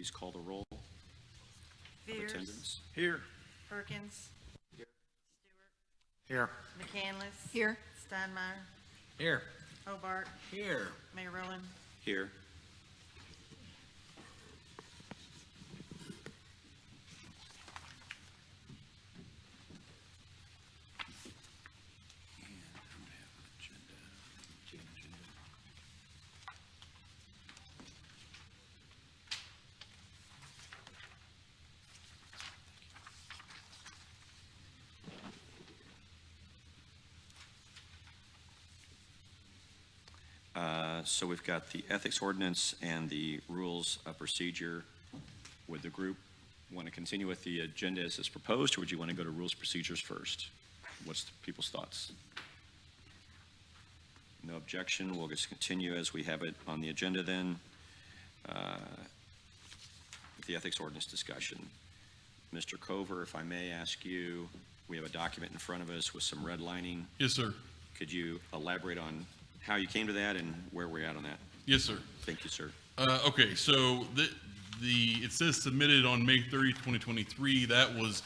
please call the roll of Fears, attendance. Here. Perkins, Here. McCandless. Here. Steinmeier, Here. Hobart, Here. Mayor Rowland. Here. So we've got the ethics ordinance and the rules of procedure. Would the group want to continue with the agenda as is proposed, or would you want to go to rules procedures first? What's the people's thoughts? No objection. We'll just continue as we have it on the agenda then. With the ethics ordinance discussion. Mr. Cover, if I may ask you, we have a document in front of us with some redlining. Yes, sir. Could you elaborate on how you came to that and where we're at on that? Yes, sir. Thank you, sir. Okay, so it says submitted on May 30th, 2023. That was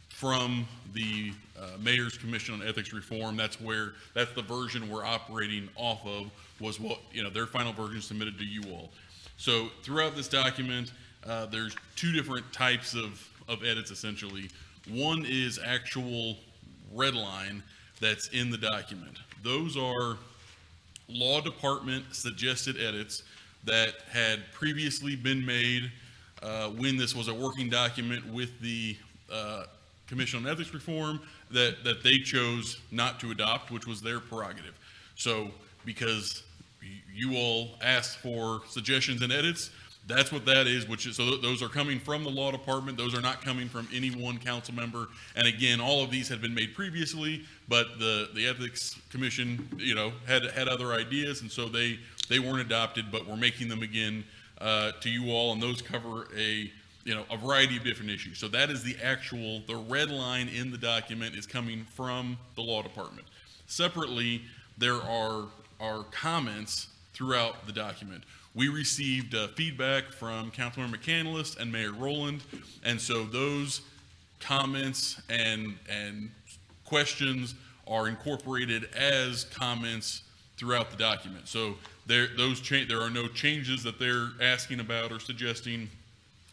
from the Mayor's Commission on Ethics Reform. That's the version we're operating off of, was what, their final version submitted to you all. So throughout this document, there's two different types of edits, essentially. One is actual red line that's in the document. Those are law department suggested edits that had previously been made when this was a working document with the Commission on Ethics Reform that they chose not to adopt, which was their prerogative. So because you all asked for suggestions and edits, that's what that is, so those are coming from the law department. Those are not coming from any one council member. And again, all of these had been made previously, but the Ethics Commission, had other ideas, and so they weren't adopted, but we're making them again to you all, and those cover a variety of different issues. So that is the red line in the document is coming from the law department. Separately, there are comments throughout the document. We received feedback from Councilmember McCandless and Mayor Rowland, and so those comments and questions are incorporated as comments throughout the document. So there are no changes that they're asking about or suggesting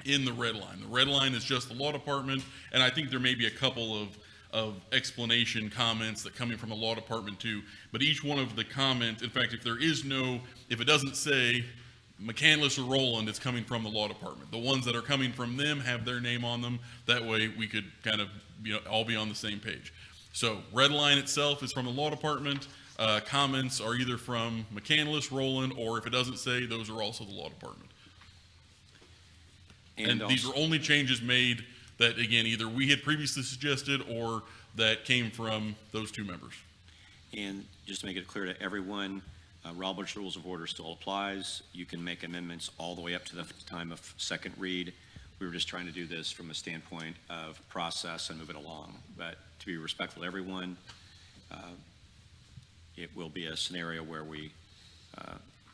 in the red line. The red line is just the law department, and I think there may be a couple of explanation comments that coming from the law department too. But each one of the comments, in fact, if it doesn't say McCandless or Rowland, it's coming from the law department. The ones that are coming from them have their name on them. That way we could kind of all be on the same page. So red line itself is from the law department. Comments are either from McCandless, Rowland, or if it doesn't say, those are also the law department. And these are only changes made that, again, either we had previously suggested or that came from those two members. And just to make it clear to everyone, Robert's Rules of Order still applies. You can make amendments all the way up to the time of second read. We were just trying to do this from a standpoint of process and move it along. But to be respectful to everyone, it will be a scenario where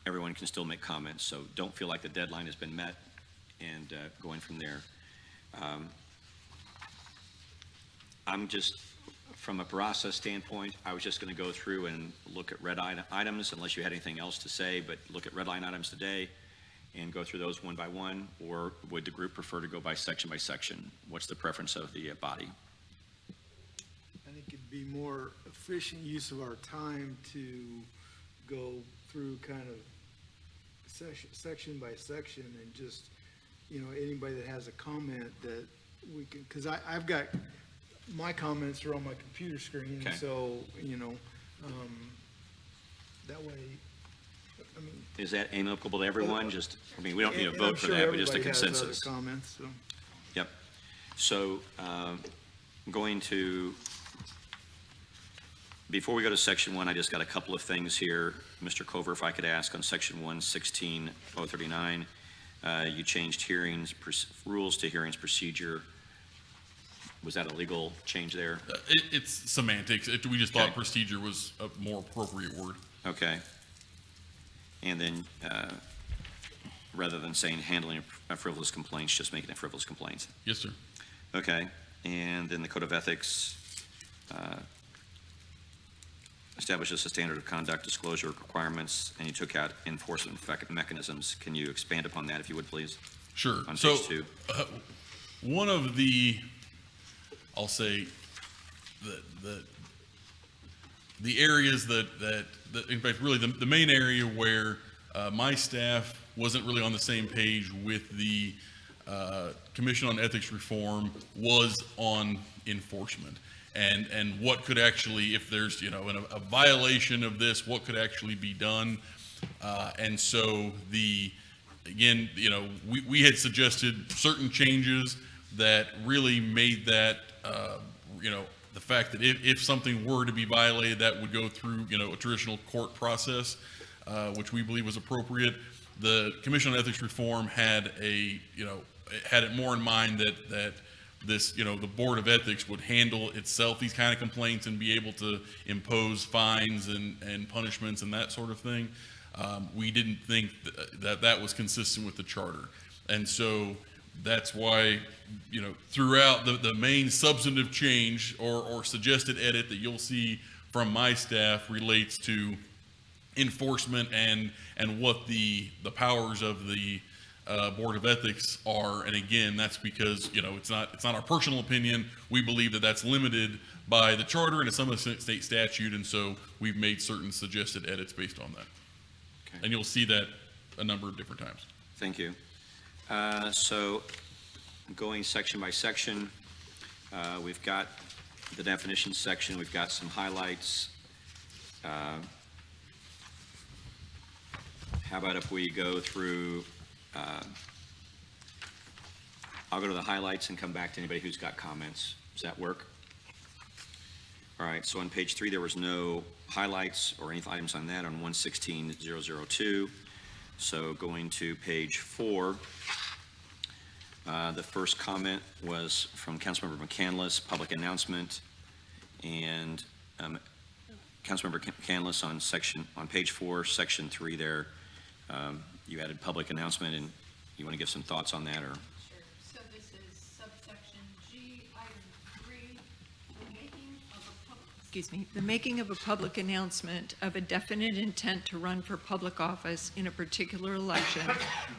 everyone can still make comments. So don't feel like the deadline has been met, and going from there. I'm just, from a process standpoint, I was just going to go through and look at red items, unless you had anything else to say, but look at red line items today and go through those one by one, or would the group prefer to go by section? What's the preference of the body? I think it'd be more efficient use of our time to go through kind of section by section and just, anybody that has a comment that we can, because I've got, my comments are on my computer screen, Okay. so, that way, Is that amicable to everyone? We don't need a and vote I'm for sure that, but just a everybody has other consensus. comments, so. Yep. So going to, before we go to section 1, I just got a couple of things here. Mr. Cover, if I could ask on section 116.039, you changed rules to hearings procedure. Was that a legal change there? It's semantics. We just Okay. thought procedure was a more appropriate word. Okay. And then rather than saying handling of frivolous complaints, just making it frivolous complaints. Yes, sir. Okay, and then the Code of Ethics establishes a standard of conduct, disclosure requirements, and you took out enforcement mechanisms. Can you expand upon that, if you would, please? Sure. On So, page 2. one of the, I'll say, the areas that in fact, really the main area where my staff wasn't really on the same page with the Commission on Ethics Reform was on enforcement. And what could actually, if there's, a violation of this, what could actually be done? And so again, we had suggested certain changes that really made that, the fact that if something were to be violated, that would go through, a traditional court process, which we believe was appropriate. The Commission on Ethics Reform had had it more in mind that this, the Board of Ethics would handle itself these kind of complaints and be able to impose fines and punishments and that sort of thing. We didn't think that was consistent with the charter. And so that's why, throughout the main substantive change or suggested edit that you'll see from my staff relates to enforcement and what the powers of the Board of Ethics are. And again, that's because, it's not our personal opinion. We believe that that's limited by the charter and some of the state statute. And so we've made certain suggested edits based on that. Okay. And you'll see that a number of different times. Thank you. So going section by section, we've got the definition section, we've got some highlights. How about if we go through, I'll go to the highlights and come back to anybody who's got comments. Does that work? All right, so on page 3, there was no highlights or any items on that on 116.002. So going to page 4, the first comment was from Councilmember McCandless, public announcement, and Councilmember McCandless on page 4, section 3 there, you added public announcement, and you want to give some thoughts on that, or? Sure. So this is subsection G, item 3, the making of a public announcement of a definite intent to run for public office in a particular election,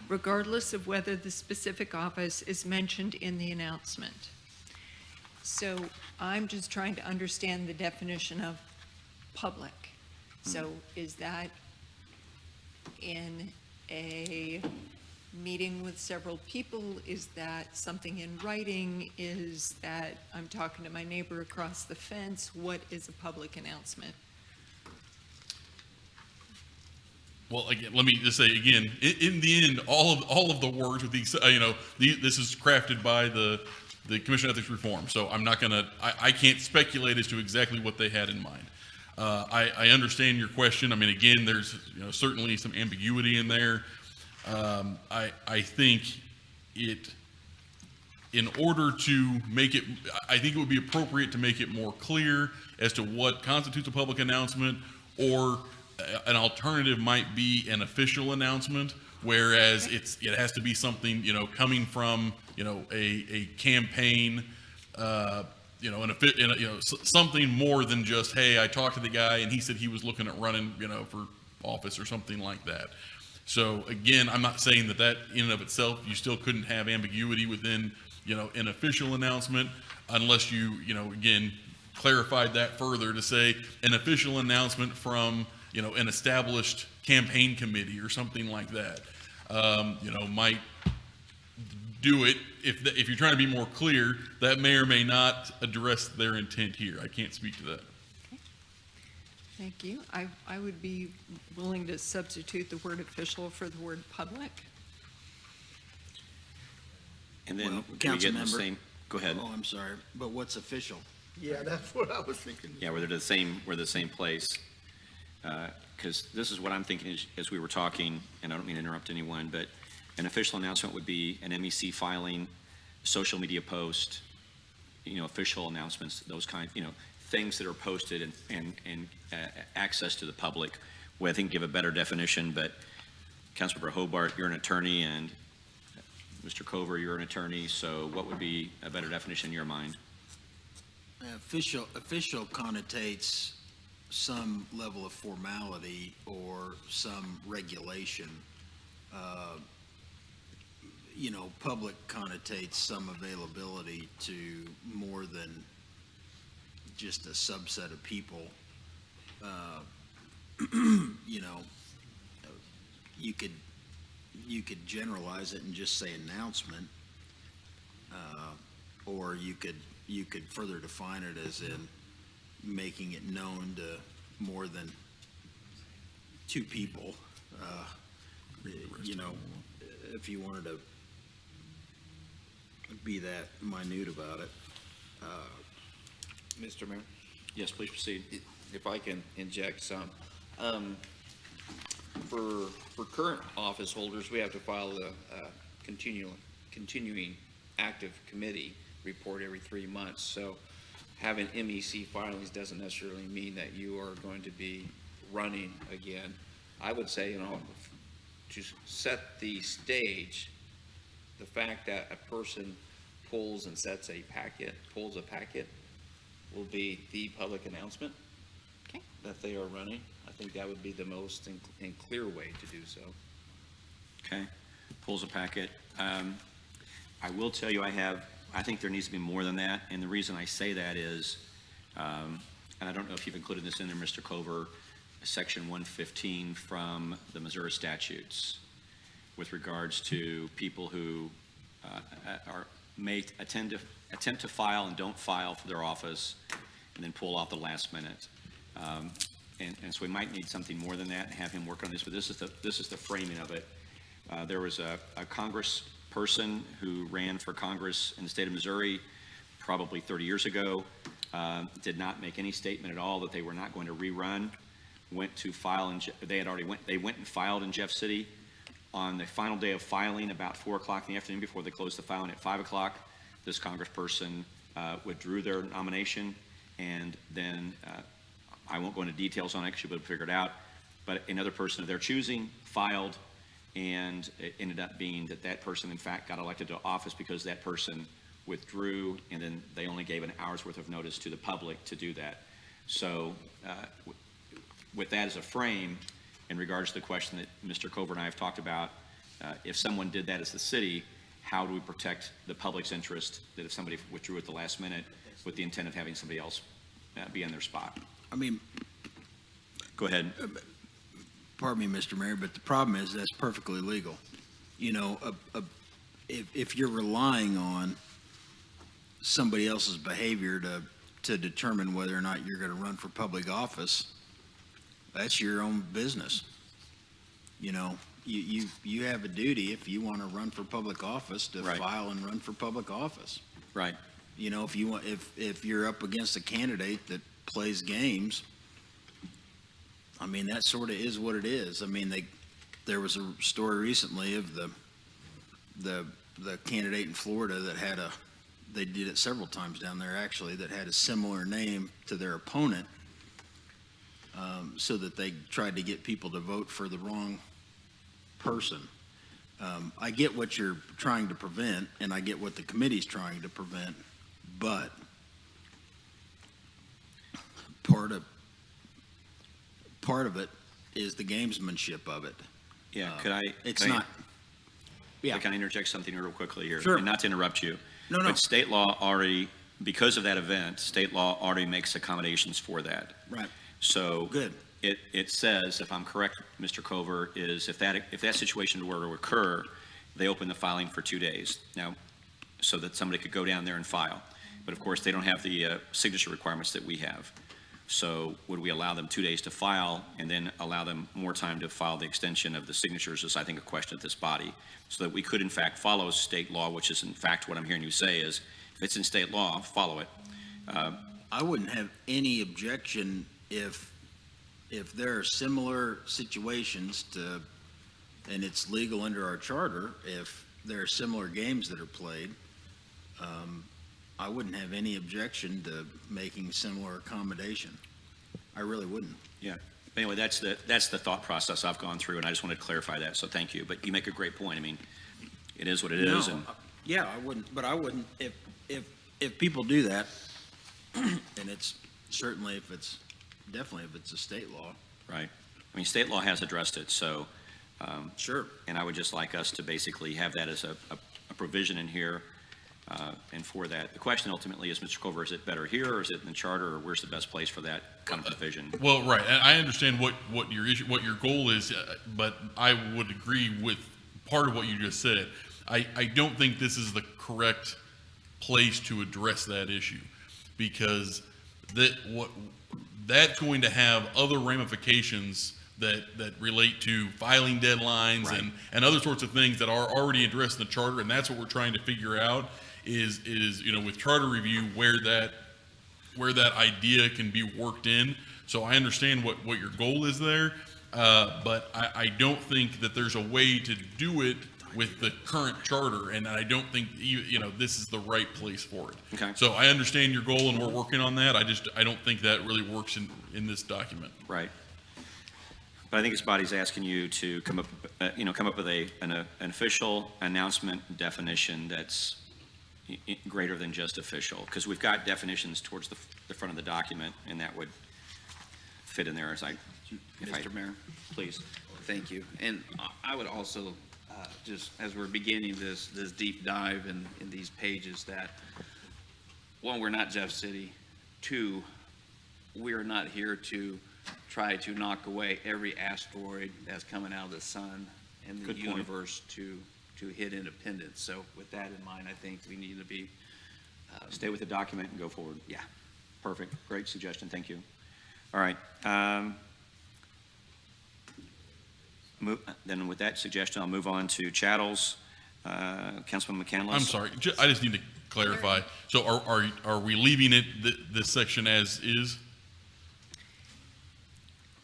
regardless of whether the specific office is mentioned in the announcement. So I'm just trying to understand the definition of public. So is that in a meeting with several people? Is that something in writing? Is that I'm talking to my neighbor across the fence? What is a public announcement? Well, again, let me just say again, in the end, all of the words with these, this is crafted by the Commission on Ethics Reform. So I'm not gonna, I can't speculate as to exactly what they had in mind. I understand your question. I mean, again, there's certainly some ambiguity in there. I think in order to make it, I think it would be appropriate to make it more clear as to what constitutes a public announcement, or an alternative might be an official announcement, whereas it has to be something, coming from, a campaign, something more than just, hey, I talked to the guy and he said he was looking at running, for office or something like that. So again, I'm not saying that in and of itself, you still couldn't have ambiguity within, an official announcement, unless you, again, clarified that further to say an official announcement from, an established campaign committee or something like that, might do it. If you're trying to be more clear, that may or may not address their intent here. I can't speak to that. Thank you. I would be willing to substitute the word official for the word public. And then Well, we get in the Councilmember- same, go ahead. Oh, I'm sorry, but what's official? Yeah, that's what I was thinking. Yeah, we're the same place. Because this is what I'm thinking as we were talking, and I don't mean to interrupt anyone, but an official announcement would be an MEC filing, social media post, official announcements, those kind, things that are posted and access to the public, would I think give a better definition. But Councilmember Hobart, you're an attorney, and Mr. Cover, you're an attorney, so what would be a better definition in your mind? Official connotates some level of formality or some regulation. Public connotates some availability to more than just a subset of people. You could generalize it and just say announcement, or you could further define it as in making it known to more than two people. If you wanted to be that minute about it. Mr. Mayor, Yes, please proceed. if I can inject some. For current office holders, we have to file a continuing active committee report every 3 months. So having MEC filings doesn't necessarily mean that you are going to be running again. I would say, to set the stage, the fact that a person pulls a packet will be the public announcement Okay. that they are running. I think that would be the most and clear way to do so. Okay, pulls a packet. I will tell you, I think there needs to be more than that, and the reason I say that is, and I don't know if you've included this in there, Mr. Cover, Section 115 from the Missouri statutes with regards to people who attempt to file and don't file for their office and then pull off the last minute. And so we might need something more than that and have him work on this, but this is the framing of it. There was a Congress person who ran for Congress in the state of Missouri probably 30 years ago, did not make any statement at all that they were not going to rerun, went to file, they went and filed in Jeff City. On the final day of filing, about 4 o'clock in the afternoon before they closed the filing at 5 o'clock, this congressperson withdrew their nomination, and then I won't go into details on it because you would have figured out, but another person of their choosing filed, and it ended up being that person in fact got elected to office because that person withdrew, and then they only gave an hour's worth of notice to the public to do that. So with that as a frame, in regards to the question that Mr. Cover and I have talked about, if someone did that as the city, how do we protect the public's interest that if somebody withdrew at the last minute with the intent of having somebody else be in their spot? I mean, Go ahead. pardon me, Mr. Mayor, but the problem is that's perfectly legal. If you're relying on somebody else's behavior to determine whether or not you're going to run for public office, that's your own business. You have a duty if you want to run for public office to Right. file and run for public office. Right. If you're up against a candidate that plays games, I mean, that sort of is what it is. I mean, there was a story recently of the candidate in Florida that they did it several times down there actually, that had a similar name to their opponent, so that they tried to get people to vote for the wrong person. I get what you're trying to prevent, and I get what the committee's trying to prevent, but part of it is the gamesmanship of it. Yeah, Can I interject something real quickly here? Sure. And not to interrupt you. No. But state law already, because of that event, state law already makes accommodations for that. Right. So Good. It says, if I'm correct, Mr. Cover, is if that situation were to occur, they open the filing for 2 days. Now, so that somebody could go down there and file. But of course, they don't have the signature requirements that we have. So would we allow them 2 days to file and then allow them more time to file the extension of the signatures is, I think, a question of this body, so that we could in fact follow state law, which is in fact what I'm hearing you say is, if it's in state law, follow it. I wouldn't have any objection if there are similar situations and it's legal under our charter, if there are similar games that are played, I wouldn't have any objection to making similar accommodation. I really wouldn't. Yeah. Anyway, that's the thought process I've gone through, and I just wanted to clarify that, so thank you. But you make a great point. I mean, it is what it is, No, and yeah, I wouldn't, but I wouldn't, if people do that, and it's certainly definitely if it's a state law. right? I mean, state law has addressed it, so, Sure. and I would just like us to basically have that as a provision in here, and for that. The question ultimately is, Mr. Culver, is it better here, or is it in the charter, or where's the best place for that kind of provision? Well, right, and I understand what your issue, what your goal is, but I would agree with part of what you just said. I don't think this is the correct place to address that issue, because that's going to have other ramifications that relate to filing deadlines Right. and other sorts of things that are already addressed in the charter, and that's what we're trying to figure out is with charter review where that idea can be worked in. So I understand what your goal is there, but I don't think that there's a way to do it with the current charter, and I don't think this is the right place for it. Okay. So I understand your goal, and we're working on that. I don't think that really works in this document. Right. But I think this body's asking you to come up with an official announcement definition that's greater than just official, because we've got definitions towards the front of the document, and that would fit in there as Mr. Mayor, please. thank you. And I would also, just as we're beginning this deep dive in these pages, that, one, we're not Jeff City. Two, we are not here to try to knock away every asteroid that's coming out of the sun and the Good point. universe to hit independence. So with that in mind, I think we need to be, Stay with the document and go forward. yeah. Perfect. Great suggestion. Thank you. All right. Then with that suggestion, I'll move on to chattels. Councilman McCandless? I'm sorry, I just need to clarify. So are we leaving it, this section as is?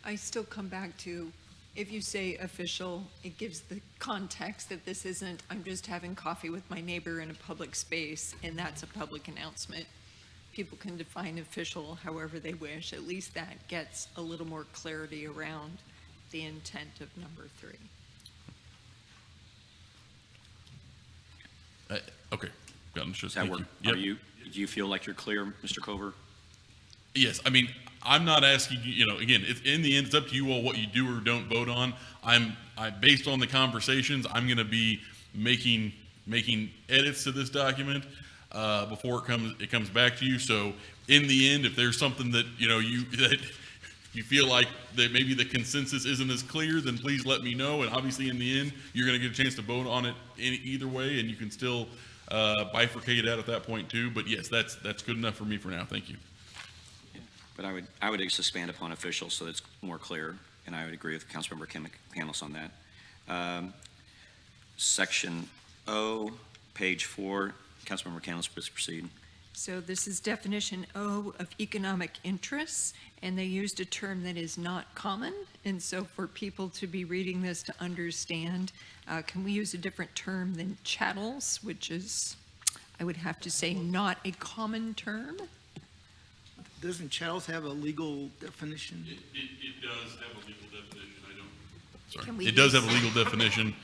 I still come back to, if you say official, it gives the context that this isn't, I'm just having coffee with my neighbor in a public space, and that's a public announcement. People can define official however they wish. At least that gets a little more clarity around the intent of number 3. Okay, got understood. Does that Thank work? you. Yep. Do you feel like you're clear, Mr. Cover? Yes, I mean, I'm not asking you, again, in the end, it's up to you all what you do or don't vote on. Based on the conversations, I'm going to be making edits to this document before it comes back to you. So in the end, if there's something that, that you feel like that maybe the consensus isn't as clear, then please let me know. And obviously in the end, you're going to get a chance to vote on it either way, and you can still bifurcate it out at that point too. But yes, that's good enough for me for now. Thank you. But I would just expand upon official so that it's more clear, and I would agree with Councilmember McCandless on that. Section O, page 4, Councilmember McCandless, please proceed. So this is definition O of economic interests, and they used a term that is not common. And so for people to be reading this to understand, can we use a different term than chattels, which is, I would have to say, not a common term? Doesn't chattels have a legal definition? It does have a legal definition. Sorry. Can we It does use- have a legal definition.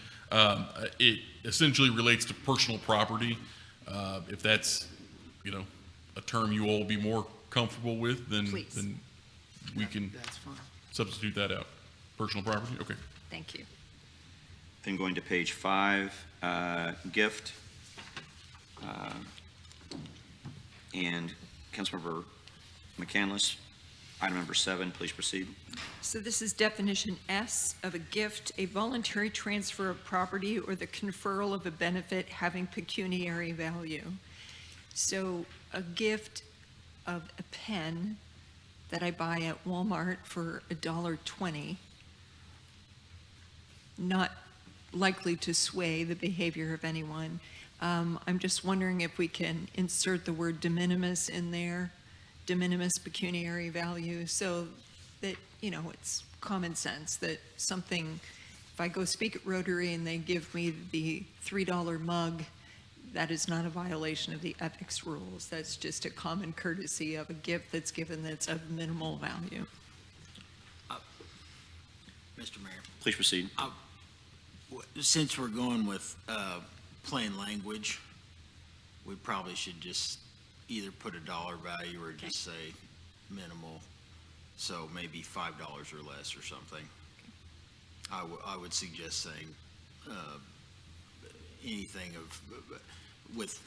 It essentially relates to personal property. If that's, a term you all will be more comfortable with, then Please. we can That's fine. substitute that out. Personal property? Okay. Thank you. Then going to page 5, gift. And Councilmember McCandless, item number 7, please proceed. So this is definition S of a gift, a voluntary transfer of property or the conferral of a benefit having pecuniary value. So a gift of a pen that I buy at Walmart for $1.20, not likely to sway the behavior of anyone. I'm just wondering if we can insert the word de minimis in there, de minimis pecuniary value, so that, it's common sense that something, if I go speak at Rotary and they give me the $3 mug, that is not a violation of the ethics rules. That's just a common courtesy of a gift that's given that's of minimal value. Mr. Mayor, Please proceed. since we're going with plain language, we probably should just either put a dollar value or just say minimal, so maybe $5 or less or something. I would suggest saying anything with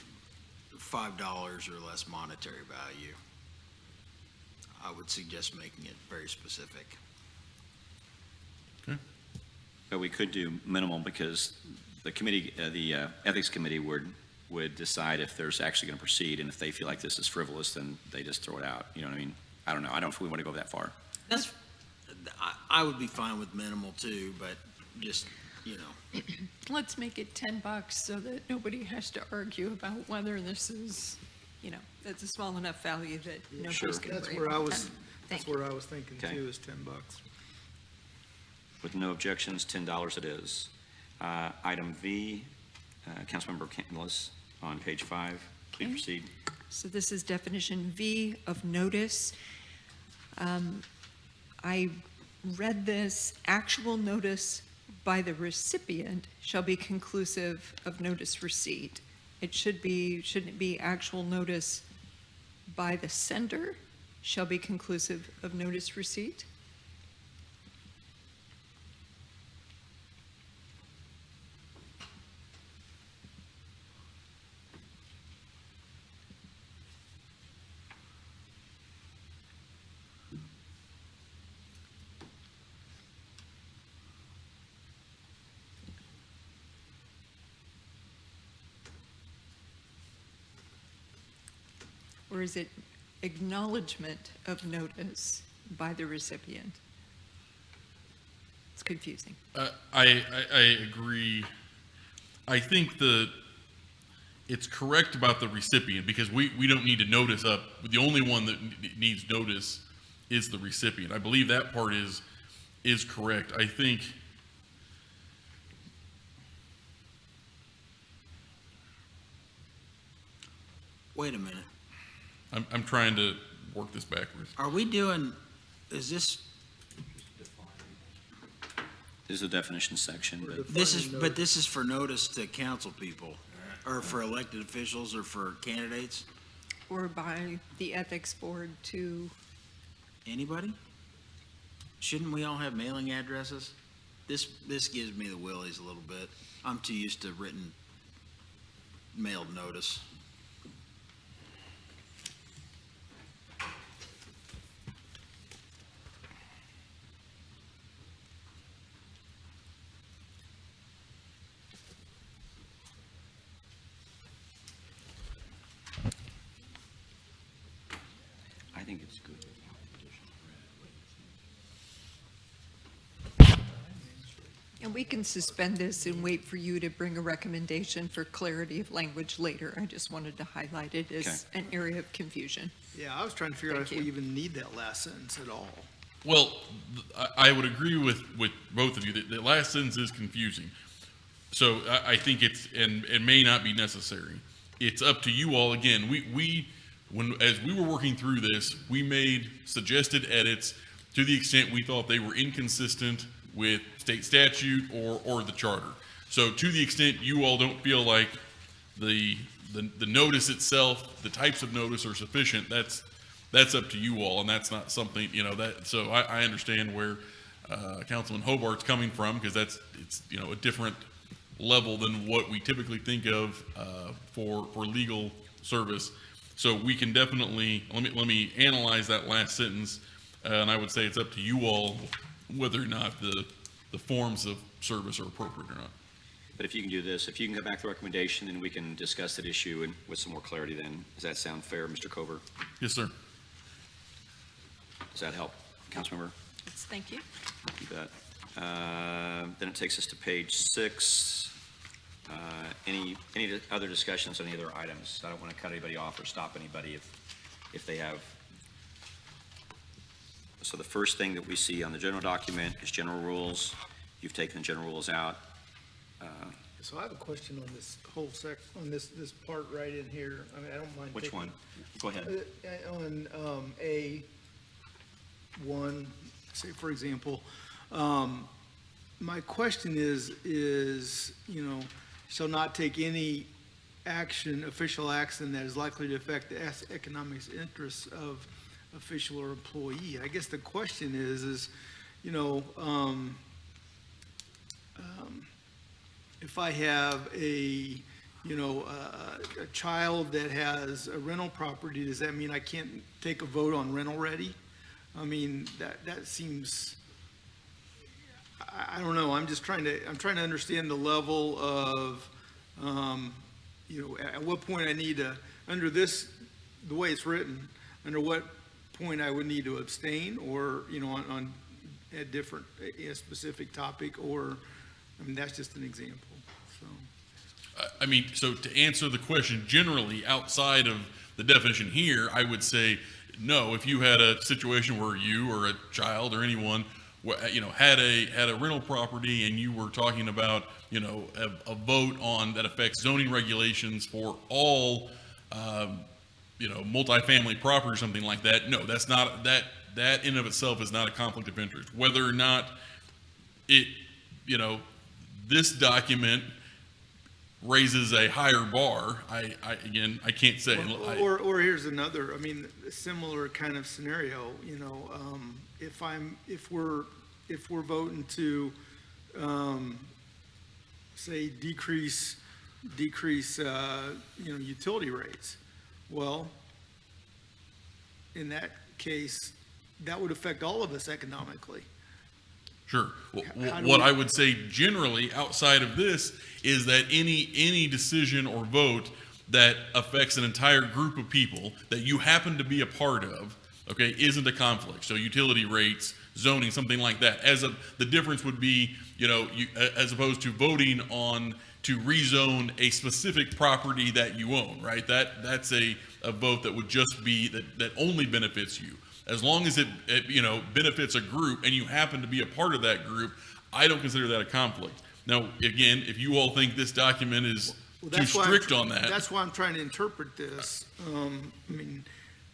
$5 or less monetary value. I would suggest making it very specific. But we could do minimal because the committee, the Ethics Committee would decide if there's actually going to proceed, and if they feel like this is frivolous, then they just throw it out. You know what I mean? I don't know. I don't know if we want to go that far. I would be fine with minimal too, but just, Let's make it $10 so that nobody has to argue about whether this is, that's a small enough value that Sure. nobody's going to That's worry where I about was, that. that's Thank you. where I was thinking Okay. too, is $10. With no objections, $10 it is. Item V, Councilmember Candelas on page 5. Please Okay. proceed. So this is definition V of notice. I read this, actual notice by the recipient shall be conclusive of notice receipt. It shouldn't it be actual notice by the sender shall be conclusive of notice receipt? Or is it acknowledgement of notice by the recipient? It's confusing. I agree. I think it's correct about the recipient because we don't need to notice up. The only one that needs notice is the recipient. I believe that part is correct. I think. wait a minute. I'm trying to work this backwards. Are we doing, is this, This is the definition section, but but this is for notice to council people, or for elected officials, or for candidates? Or by the ethics board to, Anybody? Shouldn't we all have mailing addresses? This gives me the willies a little bit. I'm too used to written mailed notice. I think it's good. and we can suspend this and wait for you to bring a recommendation for clarity of language later. I just wanted to highlight it as an area of confusion. Yeah, I was trying to figure out if Thank we you. even need that last sentence at all. Well, I would agree with both of you that the last sentence is confusing. So I think it may not be necessary. It's up to you all. Again, as we were working through this, we made suggested edits to the extent we thought they were inconsistent with state statute or the charter. So to the extent you all don't feel like the notice itself, the types of notice are sufficient, that's up to you all, and that's not something, so I understand where Councilman Hobart's coming from, because it's a different level than what we typically think of for legal service. So we can definitely, let me analyze that last sentence, and I would say it's up to you all whether or not the forms of service are appropriate or not. But if you can do this, if you can come back with a recommendation, then we can discuss that issue and with some more clarity then. Does that sound fair, Mr. Cover? Yes, sir. Does that help, Councilmember? Yes, thank you. You bet. Then it takes us to page 6. Any other discussions on any other items? I don't want to cut anybody off or stop anybody if they have. So the first thing that we see on the general document is general rules. You've taken the general rules out. So I have a question on this whole on this part right in here. I mean, I don't mind. Which taking- one? Go ahead. On A1, say for example, my question is, you know, shall not take any action, official action that is likely to affect the economic interests of official or employee. I guess the question is, you know, if I have a, you know, a child that has a rental property, does that mean I can't take a vote on rental ready? I mean, that seems, I don't know, I'm trying to understand the level of, you know, at what point I need to, under this, the way it's written, under what point I would need to abstain, or, you know, on a different, a specific topic, or, I mean, that's just an example, so. I mean, so to answer the question, generally, outside of the definition here, I would say, no, if you had a situation where you or a child or anyone, you know, had a rental property and you were talking about, you know, a vote on that affects zoning regulations for all, you know, multifamily property or something like that, no, that's not, that in of itself is not a conflict of interest. Whether or not it, you know, this document raises a higher bar, again, I can't say. Or here's another, I mean, a similar kind of scenario, you know, if we're voting to, say, decrease, you know, utility rates, well, in that case, that would affect all of us economically. Sure. How do What we- I would say generally outside of this is that any decision or vote that affects an entire group of people that you happen to be a part of, okay, isn't a conflict. So utility rates, zoning, something like that. The difference would be, you know, as opposed to voting on to rezone a specific property that you own, right? That's a vote that would just be that only benefits you. As long as it you know, benefits a group and you happen to be a part of that group, I don't consider that a conflict. Now, again, if you all think this document is Well, too that's why strict on that, That's why I'm trying to interpret this. I mean,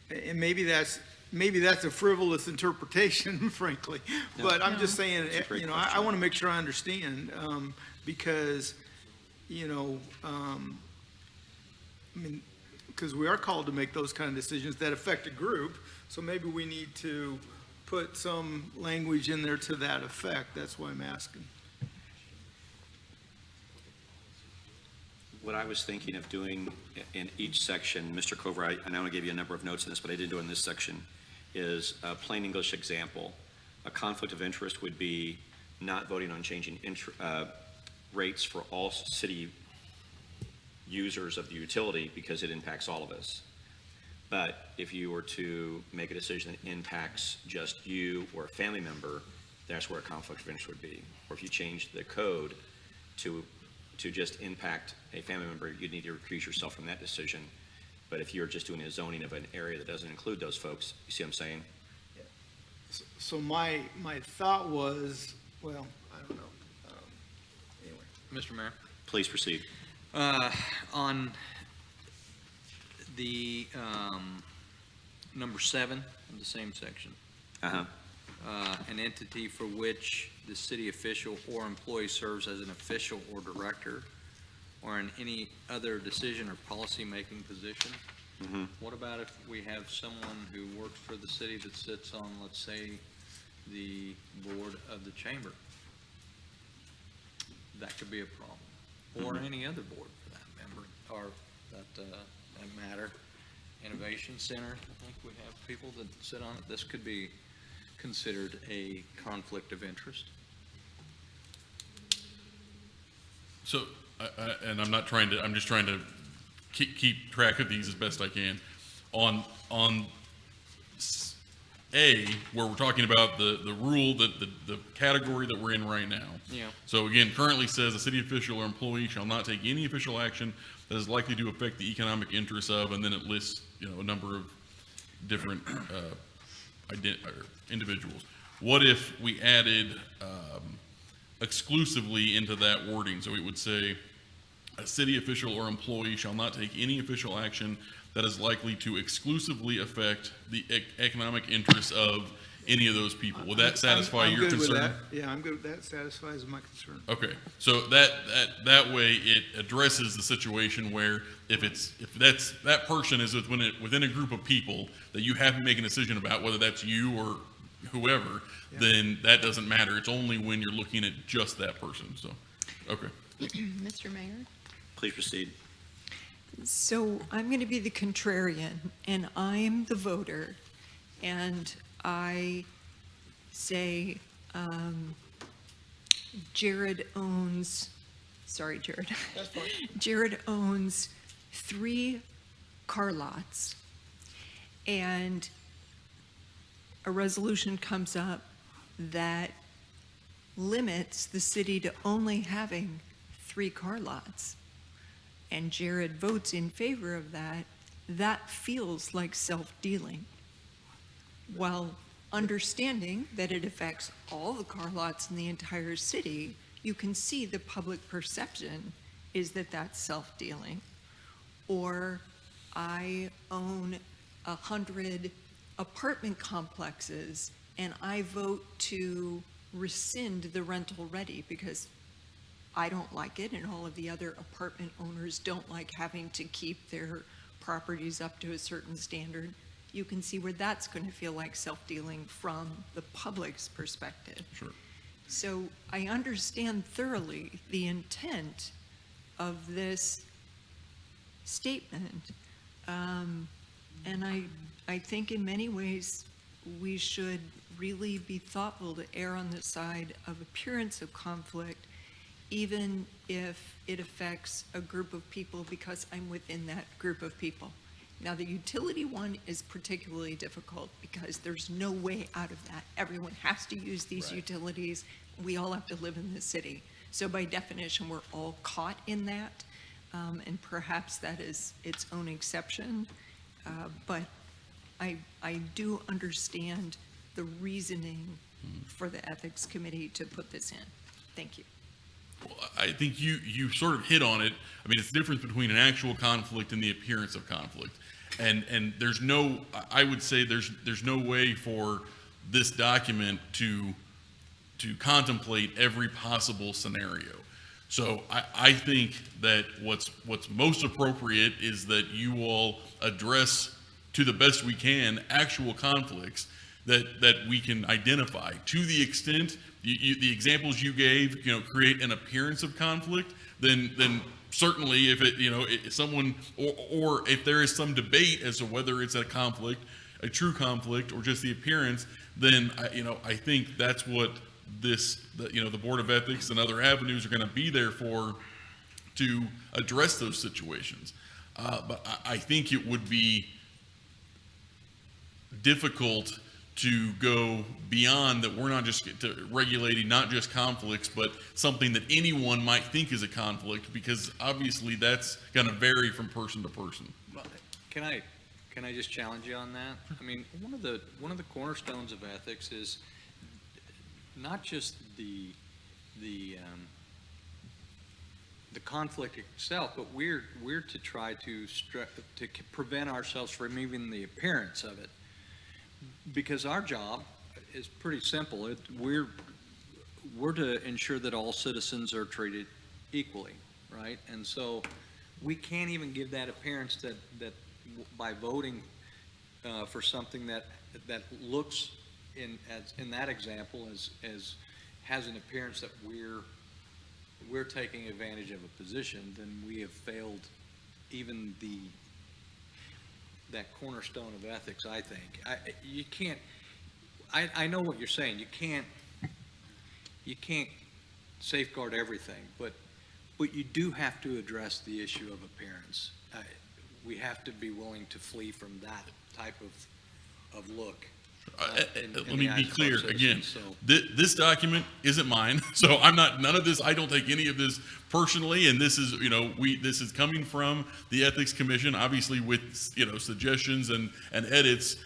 and maybe that's a frivolous interpretation, frankly. But I'm just saying, It's a great you know, I question. want to make sure I understand, because, you know, I mean, because we are called to make those kind of decisions that affect a group. So maybe we need to put some language in there to that effect. That's why I'm asking. What I was thinking of doing in each section, Mr. Cover, I know I gave you a number of notes in this, but I didn't do it in this section, is a plain English example. A conflict of interest would be not voting on changing rates for all city users of the utility because it impacts all of us. But if you were to make a decision that impacts just you or a family member, that's where a conflict of interest would be. Or if you change the code to just impact a family member, you'd need to recuse yourself from that decision. But if you're just doing a zoning of an area that doesn't include those folks, you see what I'm saying? So my thought was, well, I don't know. Anyway. Mr. Mayor, Please proceed. on the number 7 of the same section, Uh-huh. an entity for which the city official or employee serves as an official or director or in any other decision or policy-making position. Mhm. What about if we have someone who works for the city that sits on, let's say, the board of the chamber? That could be a problem. Or any other board for that member, or that matter. Innovation Center, I think we have people that sit on it. This could be considered a conflict of interest. so, and I'm just trying to keep track of these as best I can. On A, where we're talking about the rule, the category that we're in right now. Yeah. So again, currently says a city official or employee shall not take any official action that is likely to affect the economic interests of, and then it lists, you know, a number of different individuals. What if we added exclusively into that wording? So it would say, a city official or employee shall not take any official action that is likely to exclusively affect the economic interests of any of those people. Would that satisfy I'm your good with concern? that. Yeah, I'm good. That satisfies my concern. Okay, so that way it addresses the situation where if that person is within a group of people that you have to make a decision about, whether that's you or whoever, then that doesn't matter. It's only when you're looking at just that person, so, okay. Mr. Mayor? Please proceed. So I'm going to be the contrarian, and I'm the voter, and I say Jared owns 3 car lots, and a resolution comes up that limits the city to only having 3 car lots, and Jared votes in favor of that, that feels like self-dealing. While understanding that it affects all the car lots in the entire city, you can see the public perception is that that's self-dealing. Or I own 100 apartment complexes and I vote to rescind the rental ready because I don't like it and all of the other apartment owners don't like having to keep their properties up to a certain standard. You can see where that's going to feel like self-dealing from the public's perspective. Sure. So I understand thoroughly the intent of this statement. And I think in many ways we should really be thoughtful to err on the side of appearance of conflict, even if it affects a group of people because I'm within that group of people. Now, the utility one is particularly difficult because there's no way out of that. Everyone has to use these utilities. We all have to live in the city. So by definition, we're all caught in that. And perhaps that is its own exception. But I do understand the reasoning for the Ethics Committee to put this in. Thank you. Well, I think you sort of hit on it. I mean, it's the difference between an actual conflict and the appearance of conflict. And there's no, I would say there's no way for this document to contemplate every possible scenario. So I think that what's most appropriate is that you all address to the best we can actual conflicts that we can identify. To the extent the examples you gave, create an appearance of conflict, then certainly if if someone, or if there is some debate as to whether it's a conflict, a true conflict, or just the appearance, then I think that's what the Board of Ethics and other avenues are going to be there for, to address those situations. But I think it would be difficult to go beyond that. We're not just regulating not just conflicts, but something that anyone might think is a conflict, because obviously that's going to vary from person to person. Can I just challenge you on that? I mean, one of the cornerstones of ethics is not just the conflict itself, but we're to try to prevent ourselves from even the appearance of it. Because our job is pretty simple. We're to ensure that all citizens are treated equally, right? And so we can't even give that appearance that by voting for something that looks in that example as has an appearance that we're taking advantage of a position, then we have failed even that cornerstone of ethics. I think you can't. I know what you're saying. You can't safeguard everything, but you do have to address the issue of appearance. We have to be willing to flee from that type of look. Let me be clear again. This document isn't mine, so I'm not. None of this. I don't take any of this personally, and this is, this is coming from the Ethics Commission, obviously with suggestions and edits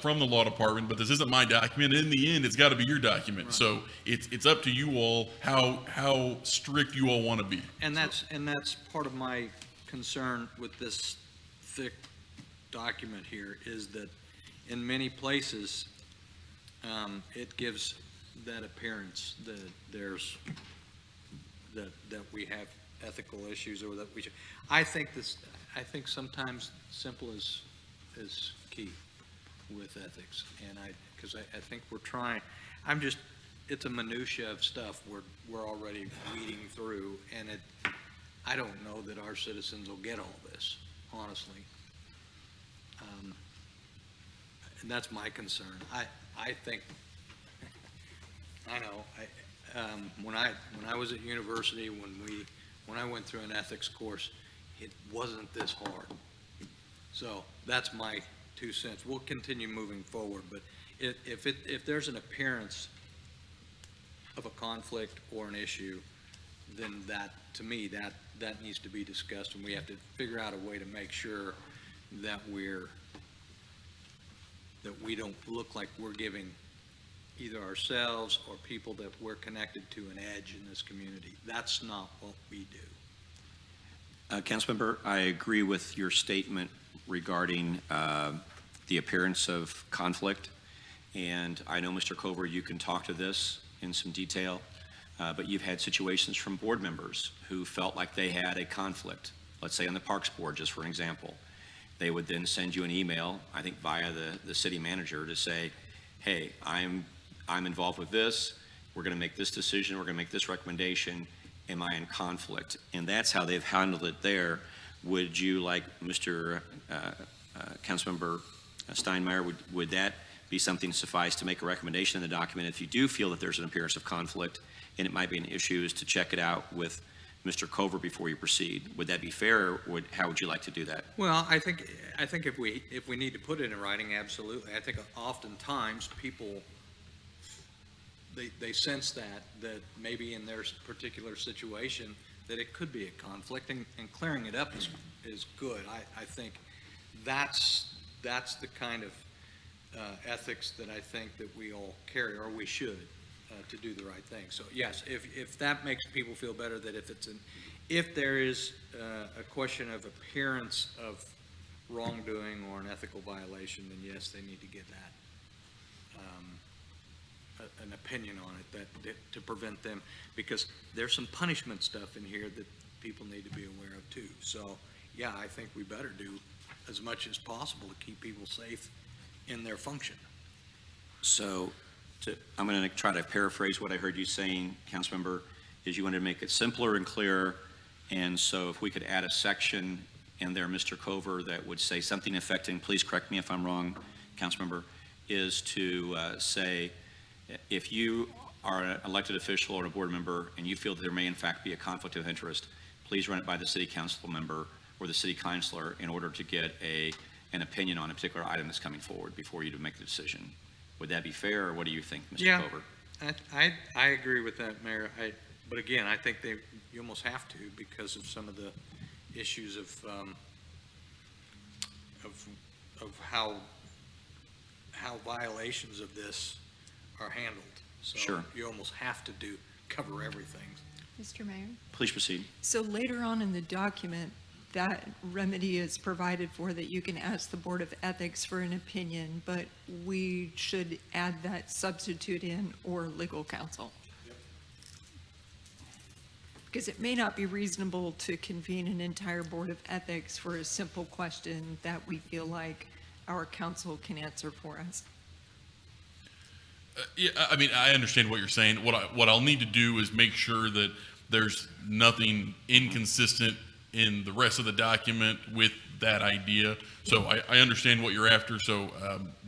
from the law department. But this isn't my document. In the end, it's got to be your document. Right. So it's up to you all how strict you all want to be. And that's part of my concern with this thick document here, is that in many places, it gives that appearance that there's, that we have ethical issues or that we should. I think sometimes simple is key with ethics. And because I think we're trying, it's a minutia of stuff we're already weeding through, and I don't know that our citizens will get all this, honestly. And that's my concern. I think, I know, when I was at university, when I went through an ethics course, it wasn't this hard. So that's my 2 cents. We'll continue moving forward, but if there's an appearance of a conflict or an issue, then that, to me, that needs to be discussed, and we have to figure out a way to make sure that we don't look like we're giving either ourselves or people that we're connected to an edge in this community. That's not what we do. Councilmember, I agree with your statement regarding the appearance of conflict. And I know, Mr. Cover, you can talk to this in some detail, but you've had situations from board members who felt like they had a conflict, let's say on the Parks Board, just for an example. They would then send you an email, I think via the city manager, to say, hey, I'm involved with this, we're going to make this decision, we're going to make this recommendation, am I in conflict? And that's how they've handled it there. Would you, like Mr. Councilmember Steinmeier, would that be something to suffice to make a recommendation in the document if you do feel that there's an appearance of conflict and it might be an issue, is to check it out with Mr. Cover before you proceed? Would that be fair, or how would you like to do that? Well, I think if we need to put it in writing, absolutely. I think oftentimes people, they sense that maybe in their particular situation that it could be a conflict, and clearing it up is good. I think that's the kind of ethics that I think that we all carry, or we should, to do the right thing. So yes, if that makes people feel better, that if there is a question of appearance of wrongdoing or an ethical violation, then yes, they need to get that an opinion on it that to prevent them, because there's some punishment stuff in here that people need to be aware of too. So yeah, I think we better do as much as possible to keep people safe in their function. So I'm going to try to paraphrase what I heard you saying, Councilmember, is you wanted to make it simpler and clearer. And so if we could add a section in there, Mr. Cover, that would say something affecting, please correct me if I'm wrong, Councilmember, is to say, if you are an elected official or a board member and you feel that there may in fact be a conflict of interest, please run it by the city council member or the city councilor in order to get an opinion on a particular item that's coming forward before you to make the decision. Would that be fair, or what do you think, Mr. Cover? I agree with that, Mayor. But again, I think you almost have to, because of some of the issues of how violations of this are handled. So Sure. You almost have to cover everything. Mr. Mayor? Please proceed. So later on in the document, that remedy is provided for, that you can ask the Board of Ethics for an opinion, but we should add that substitute in, or legal counsel. Because it may not be reasonable to convene an entire Board of Ethics for a simple question that we feel like our counsel can answer for us. Yeah, I mean, I understand what you're saying. What I'll need to do is make sure that there's nothing inconsistent in the rest of the document with that idea. So I understand what you're after. So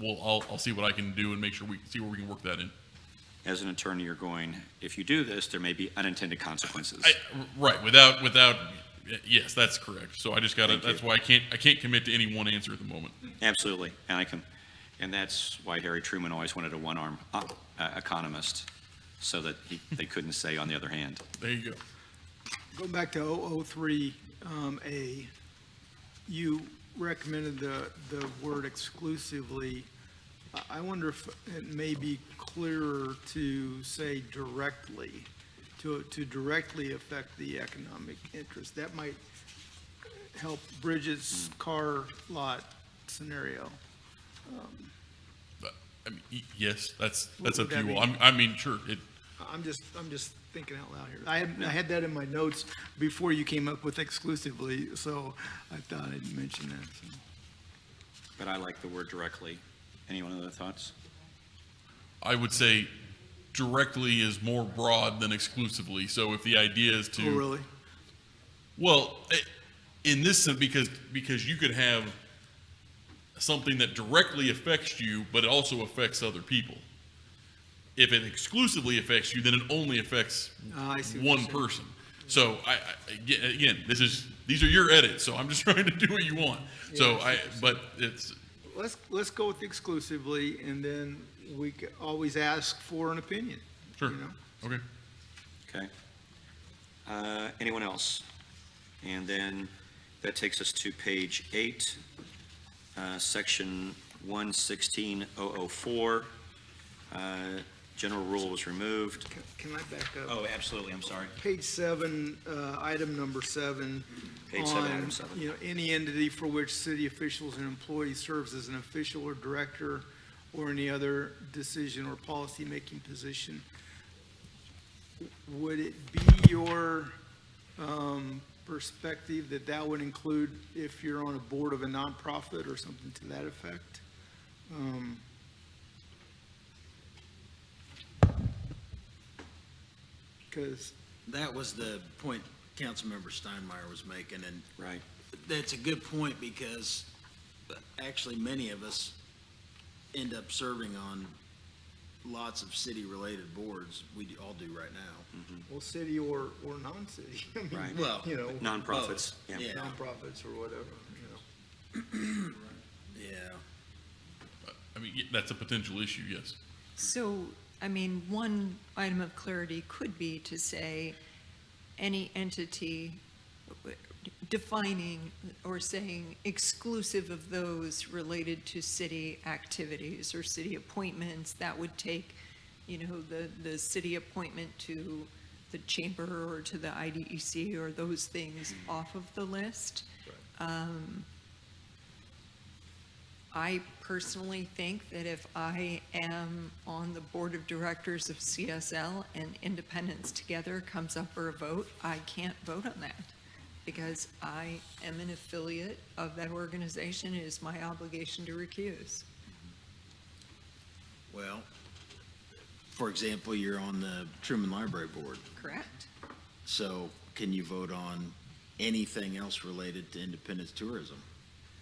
I'll see what I can do and make sure we see where we can work that in. As an attorney, you're going, if you do this, there may be unintended consequences. Right. Without. Yes, that's correct. So I just got to. That's why I can't commit to any one answer at the moment. Absolutely, and that's why Harry Truman always wanted a one-arm economist, so that they couldn't say on the other hand. There you go. Going back to 003A, you recommended the word exclusively. I wonder if it may be clearer to say directly, to directly affect the economic interest. That might help Bridget's car lot scenario. I mean, yes, that's Would up to that you be- all. I mean, sure, I'm just thinking out loud here. I had that in my notes before you came up with exclusively, so I thought I'd mention that, so. But I like the word directly. Anyone other thoughts? I would say directly is more broad than exclusively. So if the idea is to. Oh, really? Well, in this sense, because you could have something that directly affects you, but it also affects other people. If it exclusively affects you, then it only affects I see what one you're saying. person. So again, these are your edits, so I'm just trying to do what you want. So but it's, Let's go with exclusively, and then we can always ask for an opinion. sure, You know? okay. Okay. Anyone else? And then that takes us to page 8, section 116.004. General rule was removed. Can I back up? Oh, absolutely, I'm sorry. Page 7, item number 7. Page 7, item on, 7. You know, any entity for which city officials and employees serves as an official or director or any other decision or policy-making position. Would it be your perspective that that would include if you're on a board of a nonprofit or something to that effect? Because That was the point Councilmember Steinmeier was making, and Right. that's a good point because actually many of us end up serving on lots of city-related boards. We all do right now. well, city or non-city. I mean, Right. Well, you know, Nonprofits, yeah. Yeah. nonprofits or whatever, you know. Yeah. I mean, that's a potential issue, yes. So, I mean, one item of clarity could be to say any entity defining or saying exclusive of those related to city activities or city appointments. That would take, you know, the city appointment to the chamber or to the IDEC or those things off of the list. I personally think that if I am on the board of directors of CSL and Independence Together comes up for a vote, I can't vote on that because I am an affiliate of that organization. It is my obligation to recuse. Well, for example, you're on the Truman Library Board, Correct? so can you vote on anything else related to Independence Tourism?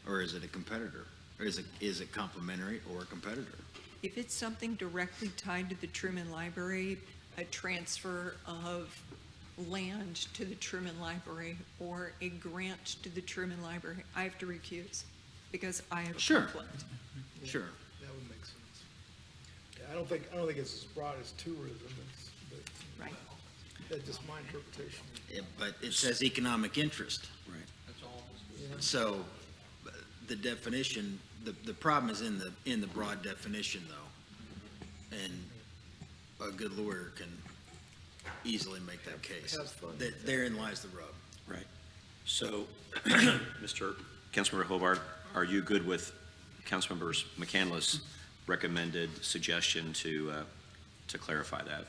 Or is it a competitor? Or is it complementary or a competitor? If it's something directly tied to the Truman Library, a transfer of land to the Truman Library or a grant to the Truman Library, I have to recuse because I have a Sure. conflict. Sure. That would make sense. Yeah, I don't think it's as broad as tourism, but Right. that's just my interpretation. Yeah, but it says economic interest. Right. So the definition, the problem is in the broad definition though. And a good lawyer can easily make that case. Have fun. Therein lies the rub. Right. So, Councilmember Hobart, are you good with Councilmember McCandless' recommended suggestion to clarify that?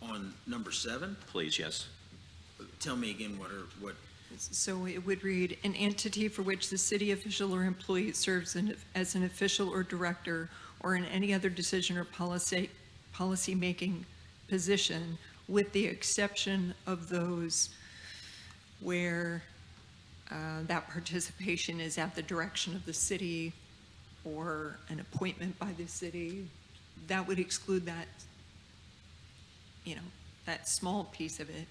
On number 7, Please, yes. tell me again what, So it would read, an entity for which the city official or employee serves as an official or director or in any other decision or policy-making position, with the exception of those where that participation is at the direction of the city or an appointment by the city. That would exclude that, you know, that small piece of it.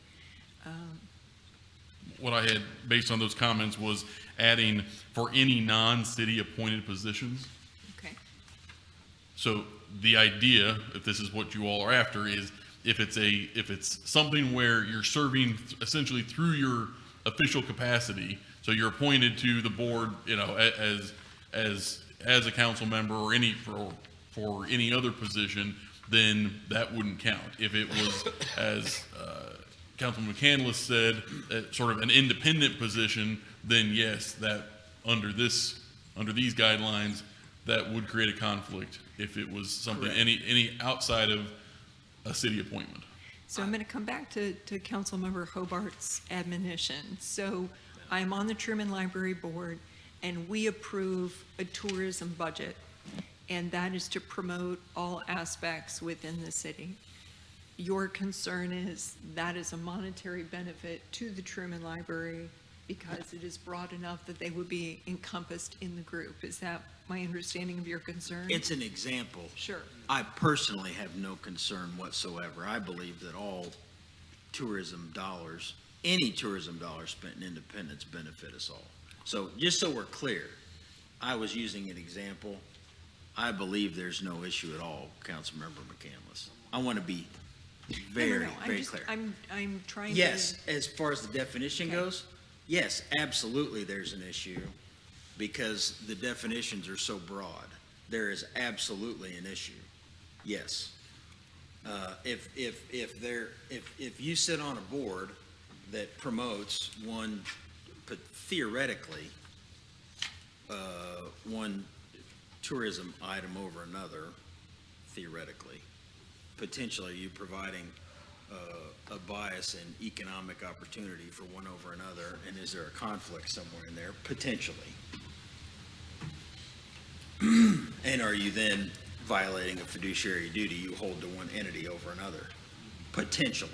What I had, based on those comments, was adding for any non-city appointed positions. Okay. So the idea, if this is what you all are after, is if it's something where you're serving essentially through your official capacity, so you're appointed to the board, you know, as a council member or for any other position, then that wouldn't count. If it was, as Councilman McCandless said, sort of an independent position, then yes, that under these guidelines, that would create a conflict if it was something, Correct. any outside of a city appointment. So I'm going to come back to Councilmember Hobart's admonition. So I'm on the Truman Library Board, and we approve a tourism budget, and that is to promote all aspects within the city. Your concern is that is a monetary benefit to the Truman Library because it is broad enough that they would be encompassed in the group. Is that my understanding of your concern? It's an example. Sure. I personally have no concern whatsoever. I believe that all tourism dollars, any tourism dollars spent in Independence benefit us all. So just so we're clear, I was using an example. I believe there's no issue at all, Councilmember McCandless. I want to be very, very clear. I'm trying to. Yes, as far as the definition Okay. goes, yes, absolutely there's an issue because the definitions are so broad. There is absolutely an issue. Yes. If you sit on a board that promotes one, but theoretically, one tourism item over another, theoretically, potentially you providing a bias in economic opportunity for one over another, and is there a conflict somewhere in there? Potentially. And are you then violating a fiduciary duty you hold to one entity over another? Potentially.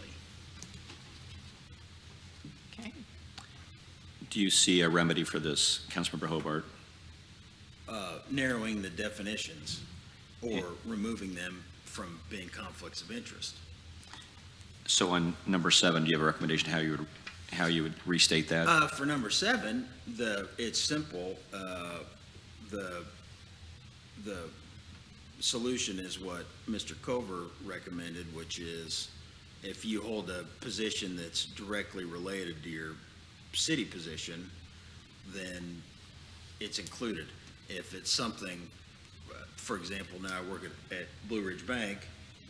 Okay. Do you see a remedy for this, Councilmember Hobart? Narrowing the definitions or removing them from being conflicts of interest. So on number 7, do you have a recommendation how you would restate that? For number 7, it's simple. The solution is what Mr. Cover recommended, which is if you hold a position that's directly related to your city position, then it's included. If it's something, for example, now I work at Blue Ridge Bank,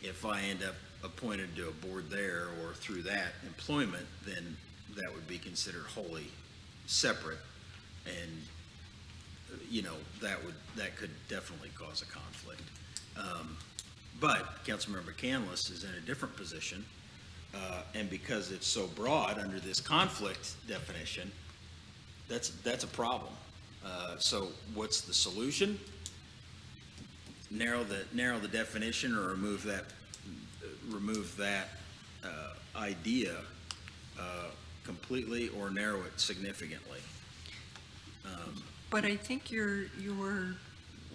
if I end up appointed to a board there or through that employment, then that would be considered wholly separate. And, that could definitely cause a conflict. But Councilmember McCandless is in a different position. And because it's so broad under this conflict definition, that's a problem. So what's the solution? Narrow the definition or remove that idea completely or narrow it significantly. But I think you're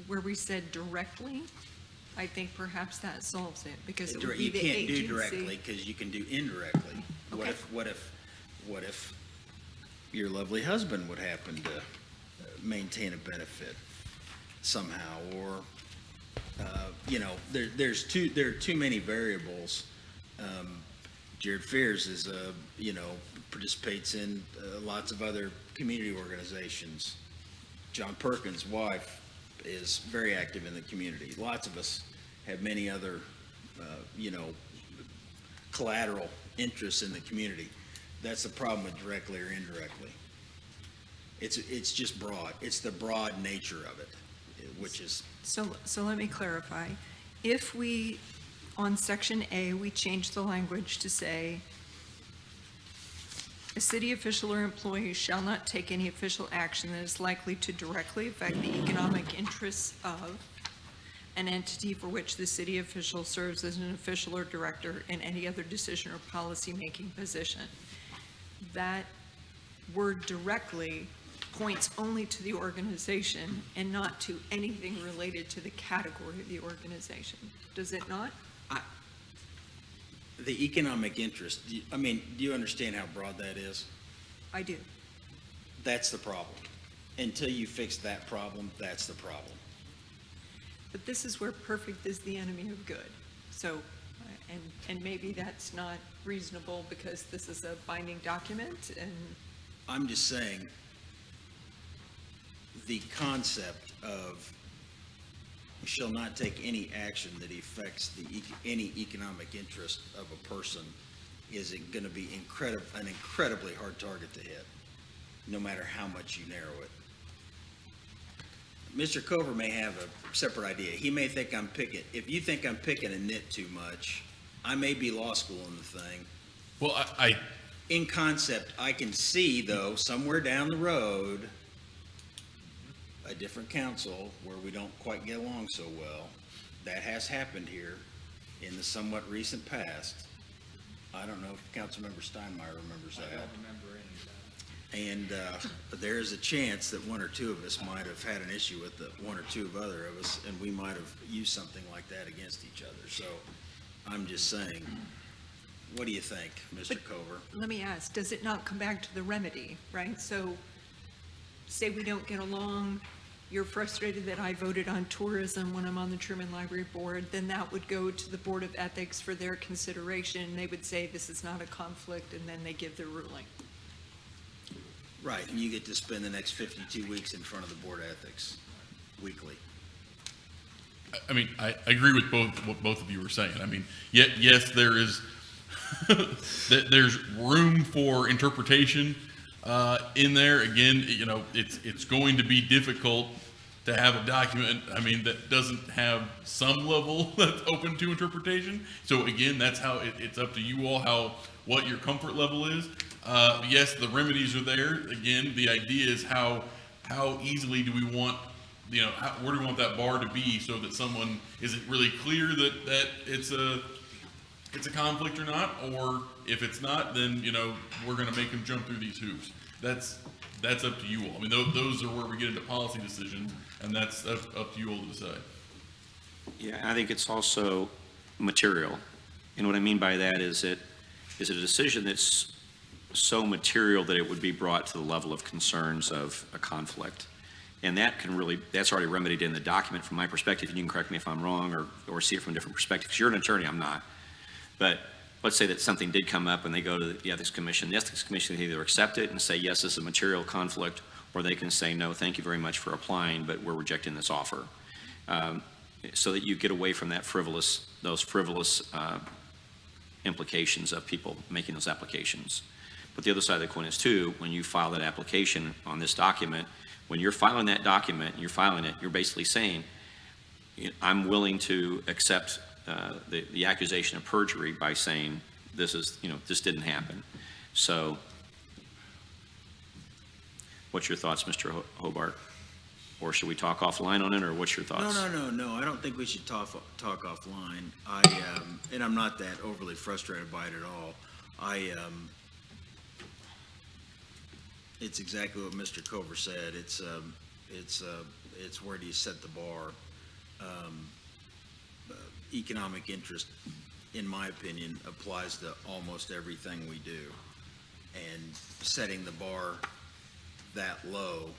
where we said directly, I think perhaps that solves it, because it would be You the can't agency. do directly because you can do indirectly. Okay. What if your lovely husband would happen to maintain a benefit somehow, or there are too many variables. Jared Fears is participates in lots of other community organizations. John Perkins' wife is very active in the community. Lots of us have many other collateral interests in the community. That's the problem with directly or indirectly. It's just broad. It's the broad nature of it, which is So let me clarify. If we, on section A, we change the language to say, a city official or employee shall not take any official action that is likely to directly affect the economic interests of an entity for which the city official serves as an official or director in any other decision or policy-making position. That word directly points only to the organization and not to anything related to the category of the organization. Does it not? the economic interest. Do you understand how broad that is? I do. That's the problem. Until you fix that problem, that's the problem. But this is where perfect is the enemy of good. So, and maybe that's not reasonable because this is a binding document and, I'm just saying, the concept of shall not take any action that affects any economic interest of a person is going to be an incredibly hard target to hit, no matter how much you narrow it. Mr. Cover may have a separate idea. He may think I'm picking, if you think I'm picking a nit too much, I may be law school in the thing. Well, I In concept, I can see, though, somewhere down the road, a different council where we don't quite get along so well. That has happened here in the somewhat recent past. I don't know if Councilmember Steinmeier remembers that. And there is a chance that one or two of us might have had an issue with the one or two of other of us, and we might have used something like that against each other. So I'm just saying, what do you think, Mr. But- Cover? Let me ask, does it not come back to the remedy, right? So say we don't get along, you're frustrated that I voted on tourism when I'm on the Truman Library Board, then that would go to the Board of Ethics for their consideration. They would say this is not a conflict, and then they give their ruling. Right, and you get to spend the next 52 weeks in front of the Board of Ethics, weekly. I mean, I agree with what both of you were saying. I mean, yes, there is, there's room for interpretation in there. Again, you know, it's going to be difficult to have a document, I mean, that doesn't have some level that's open to interpretation. So again, that's how it's up to you all, what your comfort level is. Yes, the remedies are there. Again, the idea is how easily do we want, you know, where do we want that bar to be so that someone, is it really clear that it's a conflict or not? Or if it's not, then, you know, we're going to make them jump through these hoops. That's up to you all. I mean, those are where we get into policy decisions, and that's up to you all to decide. Yeah, I think it's also material. And what I mean by that is it a decision that's so material that it would be brought to the level of concerns of a conflict. And that's already remedied in the document from my perspective, and you can correct me if I'm wrong or see it from a different perspective, because you're an attorney, I'm not. But let's say that something did come up and they go to the Ethics Commission. The Ethics Commission can either accept it and say, yes, this is a material conflict, or they can say, no, thank you very much for applying, but we're rejecting this offer. So that you get away from those frivolous implications of people making those applications. But the other side of the coin is too, when you file that application on this document, when you're filing that document, you're basically saying, I'm willing to accept the accusation of perjury by saying this didn't happen. So what's your thoughts, Mr. Hobart? Or should we talk offline on it, or what's your thoughts? No, I don't think we should talk offline. And I'm not that overly frustrated by it at all. It's exactly what Mr. Cover said. It's where do you set the bar? Economic interest, in my opinion, applies to almost everything we do. And setting the bar that low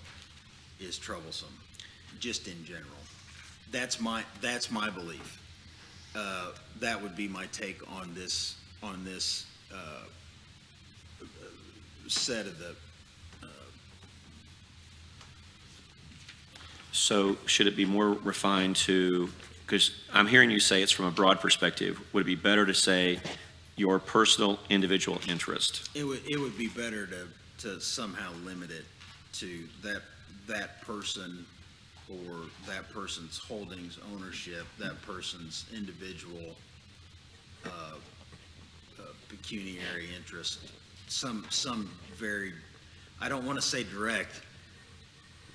is troublesome, just in general. That's my belief. That would be my take on this set of the. So should it be more refined to, because I'm hearing you say it's from a broad perspective, would it be better to say your personal individual interest? It would be better to somehow limit it to that person or that person's holdings, ownership, that person's individual pecuniary interest, some very, I don't want to say direct,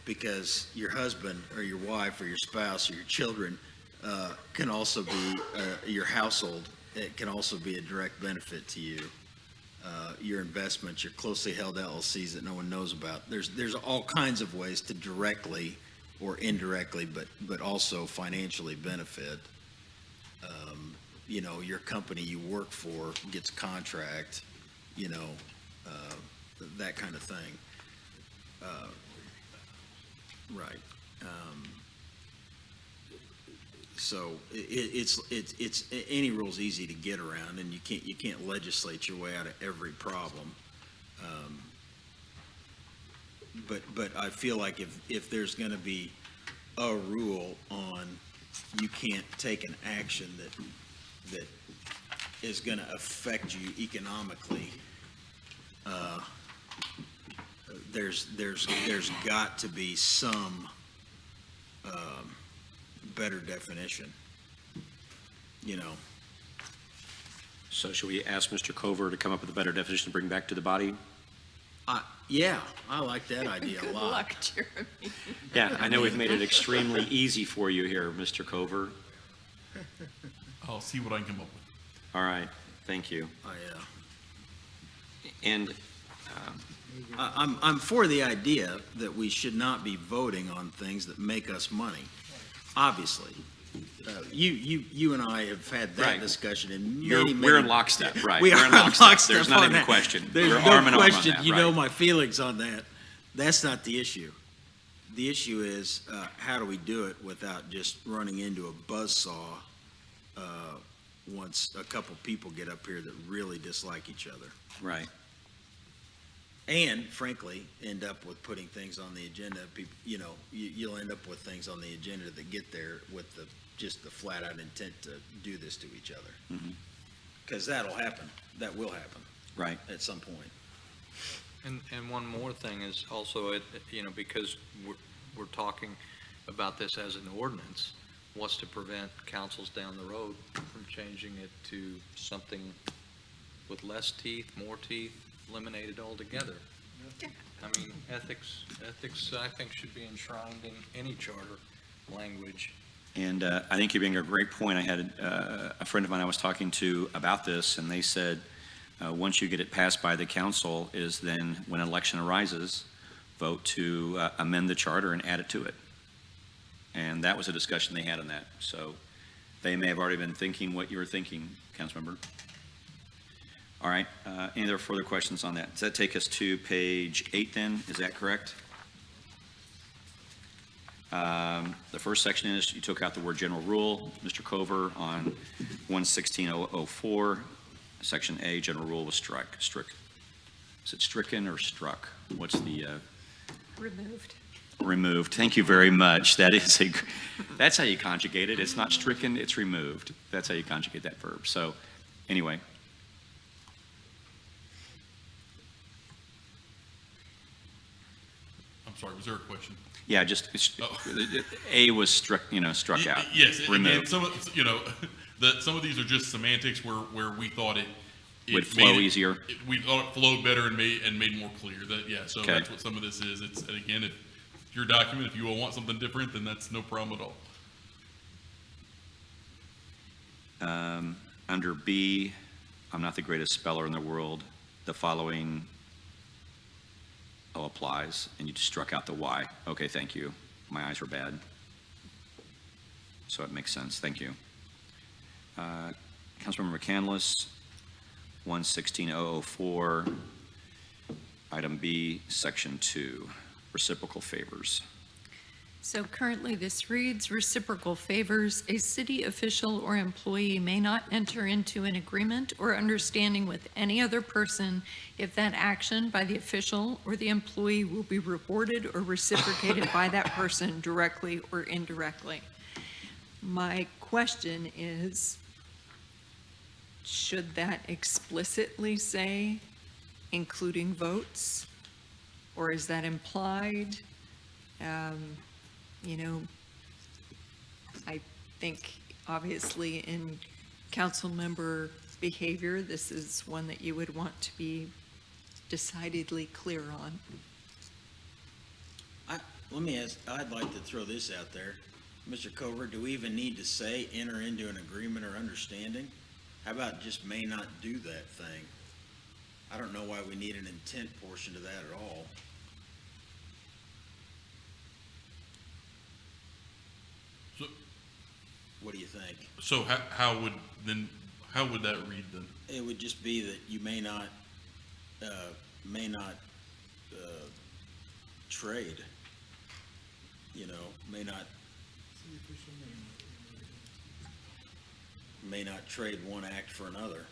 because your husband or your wife or your spouse or your children can also be, your household, it can also be a direct benefit to you. Your investments, your closely held LLCs that no one knows about. There's all kinds of ways to directly or indirectly, but also financially benefit. Your company you work for gets a contract, that kind of thing. Right. So it's any rule's easy to get around, and you can't legislate your way out of every problem. But I feel like if there's going to be a rule on you can't take an action that is going to affect you economically, there's got to be some better definition. You know, So should we ask Mr. Cover to come up with a better definition to bring back to the body? yeah, I like that idea a Good lot. luck, Jeremy. Yeah, I know we've made it extremely easy for you here, Mr. Cover. I'll see what I can come up with. All right, thank you. And I'm for the idea that we should not be voting on things that make us money, obviously. You and I have had that Right. discussion in We're many. in lockstep, right? We We're are in in lockstep. lockstep There's not on even a that. question. There's We're no arm in arm on question. that, You know right. my feelings on that. That's not the issue. The issue is, how do we do it without just running into a buzzsaw, once a couple people get up here that really dislike each other? Right. And frankly, end up with putting things on the agenda. People, you'll end up with things on the agenda that get there with just the flat out intent to do this to each other. Mhm. Because that'll happen. That will happen Right. at some point. And one more thing is also, because we're talking about this as an ordinance, what's to prevent councils down the road from changing it to something with less teeth, more teeth, eliminated altogether? I mean, ethics, I think, should be enshrined in any charter language. And I think you bring a great point. I had a friend of mine I was talking to about this, and they said, once you get it passed by the council, is then when an election arises, vote to amend the charter and add it to it. And that was a discussion they had on that. So they may have already been thinking what you were thinking, Councilmember. All right, any other further questions on that? Does that take us to page 8 then? Is that correct? The first section is, you took out the word general rule. Mr. Cover on 116.004, section A, general rule was struck. Is it stricken or struck? What's the, Removed. removed? Thank you very much. That's how you conjugate it. It's not stricken, it's removed. That's how you conjugate that verb. So, anyway. I'm sorry, was there a question? Yeah, A was struck out. Yes, again, Removed. some of these are just semantics where we thought it Would made flow it- easier. We thought it flowed better and made more clear that, so Okay. that's what some of this is. It's, and again, if your document, if you all want something different, then that's no problem at all. Under B, I'm not the greatest speller in the world. The following applies, and you just struck out the Y. Okay, thank you. My eyes were bad. So it makes sense. Thank you. Councilmember McCandless, 116.004, item B, section 2, reciprocal favors. So currently this reads, reciprocal favors, a city official or employee may not enter into an agreement or understanding with any other person if that action by the official or the employee will be rewarded or reciprocated by that person directly or indirectly. My question is, should that explicitly say including votes? Or is that implied? I think obviously in council member behavior, this is one that you would want to be decidedly clear on. Let me ask, I'd like to throw this out there. Mr. Cover, do we even need to say enter into an agreement or understanding? How about just may not do that thing? I don't know why we need an intent portion to that at all. So, What do you think? so how would that read then? It would just be that you may not trade, may not trade one act for another.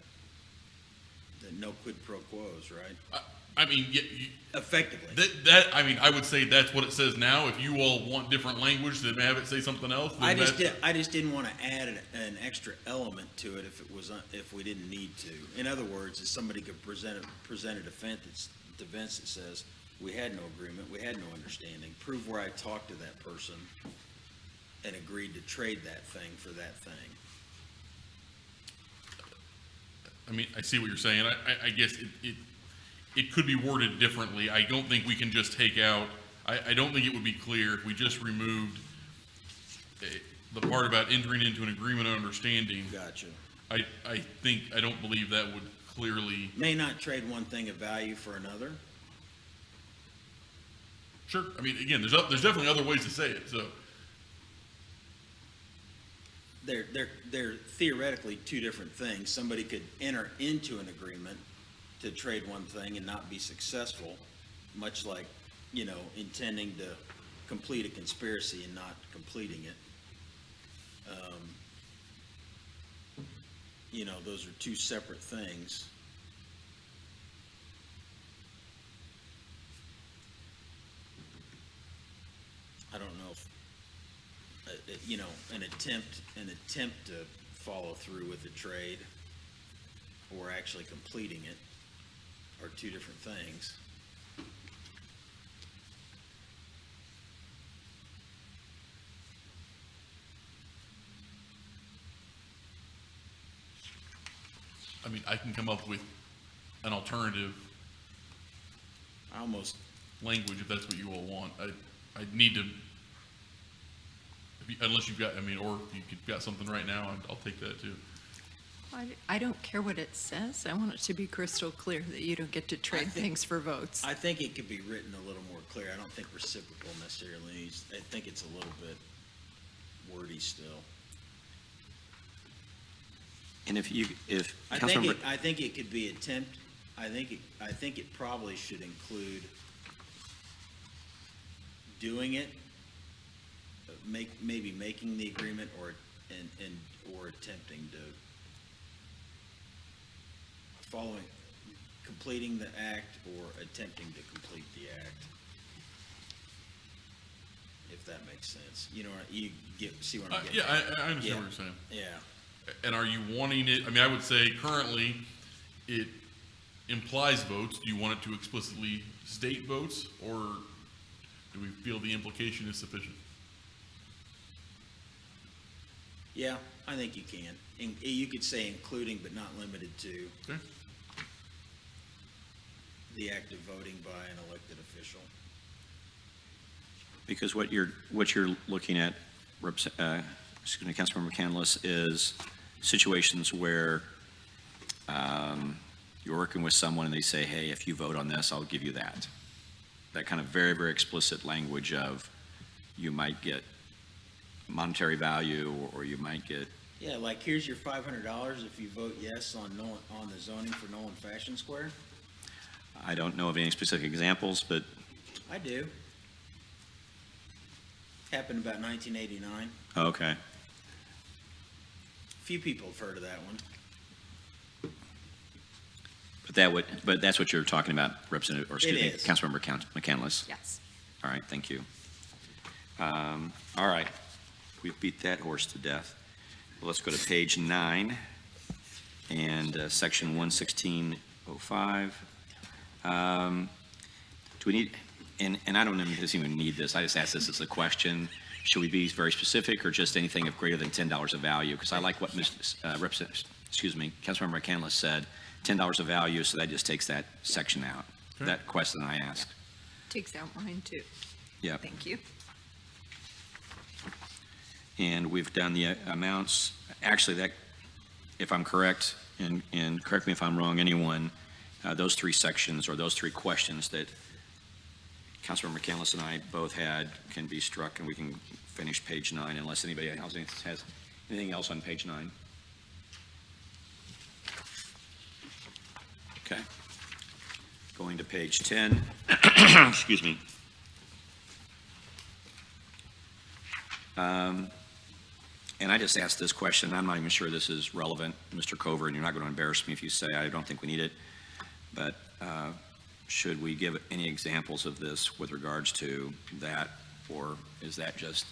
That no quid pro quos, right? I mean, Effectively. I would say that's what it says now. If you all want different language, then have it say something else. Then I just didn't want to add an extra element to it if we didn't need to. In other words, if somebody could present a defense that says, we had no agreement, we had no understanding, prove where I talked to that person, and agreed to trade that thing for that thing. I mean, I see what you're saying. I guess it could be worded differently. I don't think we can just take out, I don't think it would be clear if we just removed the part about entering into an agreement of understanding. Gotcha. I don't believe that would clearly, May not trade one thing of value for another. sure, I mean, again, there's definitely other ways to say it, so. They're theoretically two different things. Somebody could enter into an agreement to trade one thing and not be successful, much like, intending to complete a conspiracy and not completing it. Those are two separate things. I don't know if, an attempt to follow through with the trade or actually completing it are two different things. I mean, I can come up with an alternative I almost, language if that's what you all want. I need to, unless you've got, I mean, or if you've got something right now, I'll take that too. I don't care what it says. I want it to be crystal clear that you don't get to trade things for votes. I think it could be written a little more clear. I don't think reciprocal necessarily needs, I think it's a little bit wordy still. And if I Councilmember, think it could be attempt, I think it probably should include doing it, maybe making the agreement or attempting to completing the act or attempting to complete the act. If that makes sense. See what I'm getting Yeah, at? I understand Yeah. what you're saying. Yeah. And are you wanting it, I mean, I would say currently it implies votes. Do you want it to explicitly state votes, or do we feel the implication is sufficient? Yeah, I think you can. You could say including but not limited to Okay, the act of voting by an elected official. because what you're looking at, Councilmember McCandless, is situations where you're working with someone and they say, hey, if you vote on this, I'll give you that. That kind of very, very explicit language of you might get monetary value or you might get, Yeah, like here's your $500 if you vote yes on the zoning for Nolan Fashion Square. I don't know of any specific examples, but I do. Happened about 1989. okay. Few people have heard of that one. But that's what you're talking about, Representative, or excuse me, It is. Councilmember McCandless. Yes. All right, thank you. All right, we've beat that horse to death. Well, let's go to page 9 and section 116.05. Do we need, and I don't even need this, I just ask this as a question. Should we be very specific or just anything of greater than $10 of value? Because I like what Councilmember McCandless said, $10 of value, so that just takes that section out. Okay. That question I asked. Takes out mine too. Yeah. Thank you. And we've done the amounts, actually, that, if I'm correct, and correct me if I'm wrong, anyone, those three sections or those three questions that Councilmember McCandless and I both had can be struck, and we can finish page 9 unless anybody else has anything else on page 9. Okay. Going to page 10. Excuse me. And I just asked this question, I'm not even sure this is relevant, Mr. Cover, and you're not going to embarrass me if you say I don't think we need it, but should we give any examples of this with regards to that, or is that just,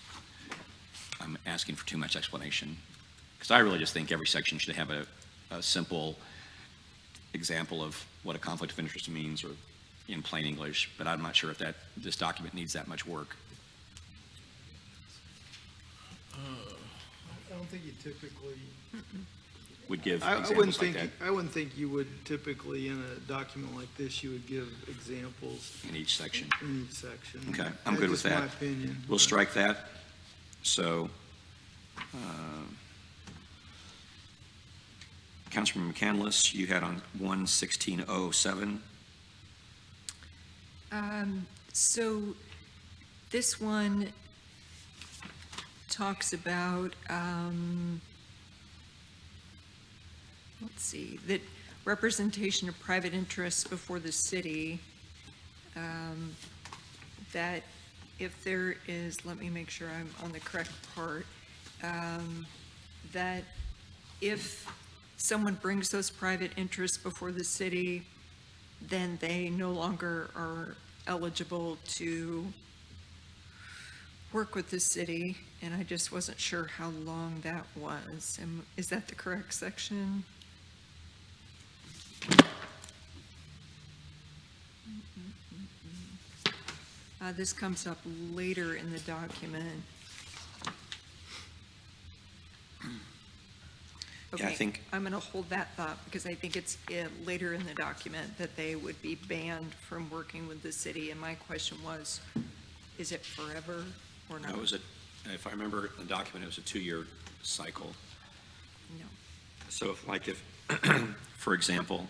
I'm asking for too much explanation? Because I really just think every section should have a simple example of what a conflict of interest means, or in plain English, but I'm not sure if this document needs that much work. I don't think you typically, Would give I wouldn't examples like think, that I wouldn't think you would typically, in a document like this, you would give examples in each section. in each section. Okay, I'm good with That's that. just my opinion. We'll but- strike that. So, Councilman McCandless, you had on 11607. So this one talks about, let's see, that representation of private interests before the city, that if there is, let me make sure I'm on the correct part, that if someone brings those private interests before the city, then they no longer are eligible to work with the city, and I just wasn't sure how long that was. Is that the correct section? This comes up later in the document. Yeah, I Okay, think- I'm going to hold that thought, because I think it's later in the document that they would be banned from working with the city, and my question was, is it forever or not? That was if I remember the document, it was a 2-year cycle. No. So if, for example,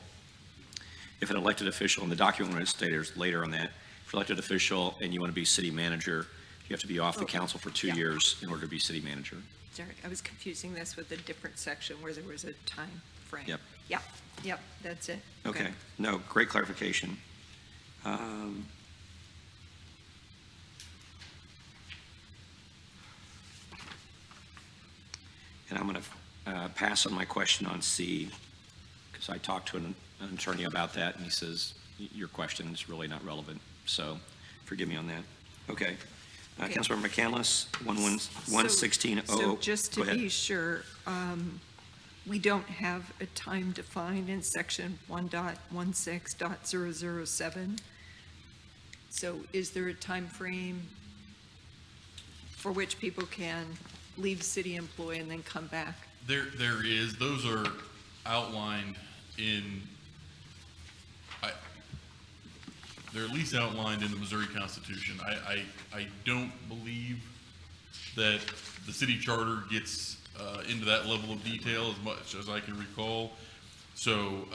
if an elected official, and the document when it's stated later on that, if you're elected official and you want to be city manager, you have to be off the Okay. council for 2 Yeah. years in order to be city manager. Sorry, I was confusing this with a different section where there was a time frame. Yep. Yep, that's it. Okay, no, great clarification. And I'm going to pass on my question on C, because I talked to an attorney about that, and he says, your question is really not relevant, so forgive me on that. Okay. Okay. Councilmember McCandless, So 116-0. just Go to ahead. be sure, we don't have a time defined in section 1.16.007. So is there a time frame for which people can leave city employ and then come back? There is, those are outlined in, they're at least outlined in the Missouri Constitution. I don't believe that the city charter gets into that level of detail as much as I can recall. So,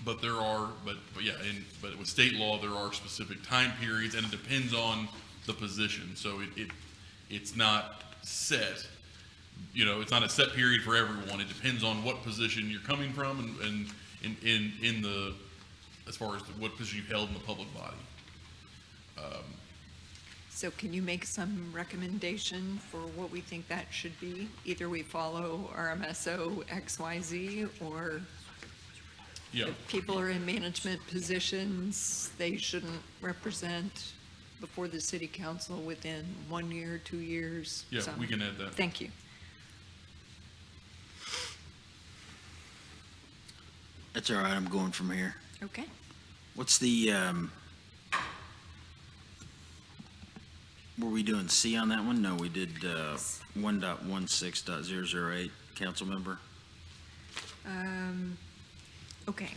but there are, but yeah, but with state law, there are specific time periods, and it depends on the position. So it's not set, it's not a set period for everyone. It depends on what position you're coming from and in the, as far as what position you held in the public body. So can you make some recommendation for what we think that should be? Either we follow RMSO XYZ, or Yeah, if people are in management positions, they shouldn't represent before the city council within 1 year, 2 years? yeah, So- we can add that. Thank you. That's all right, I'm going from here. Okay. What's the, were we doing C on that one? No, we did, 1.16.008, council member. Okay,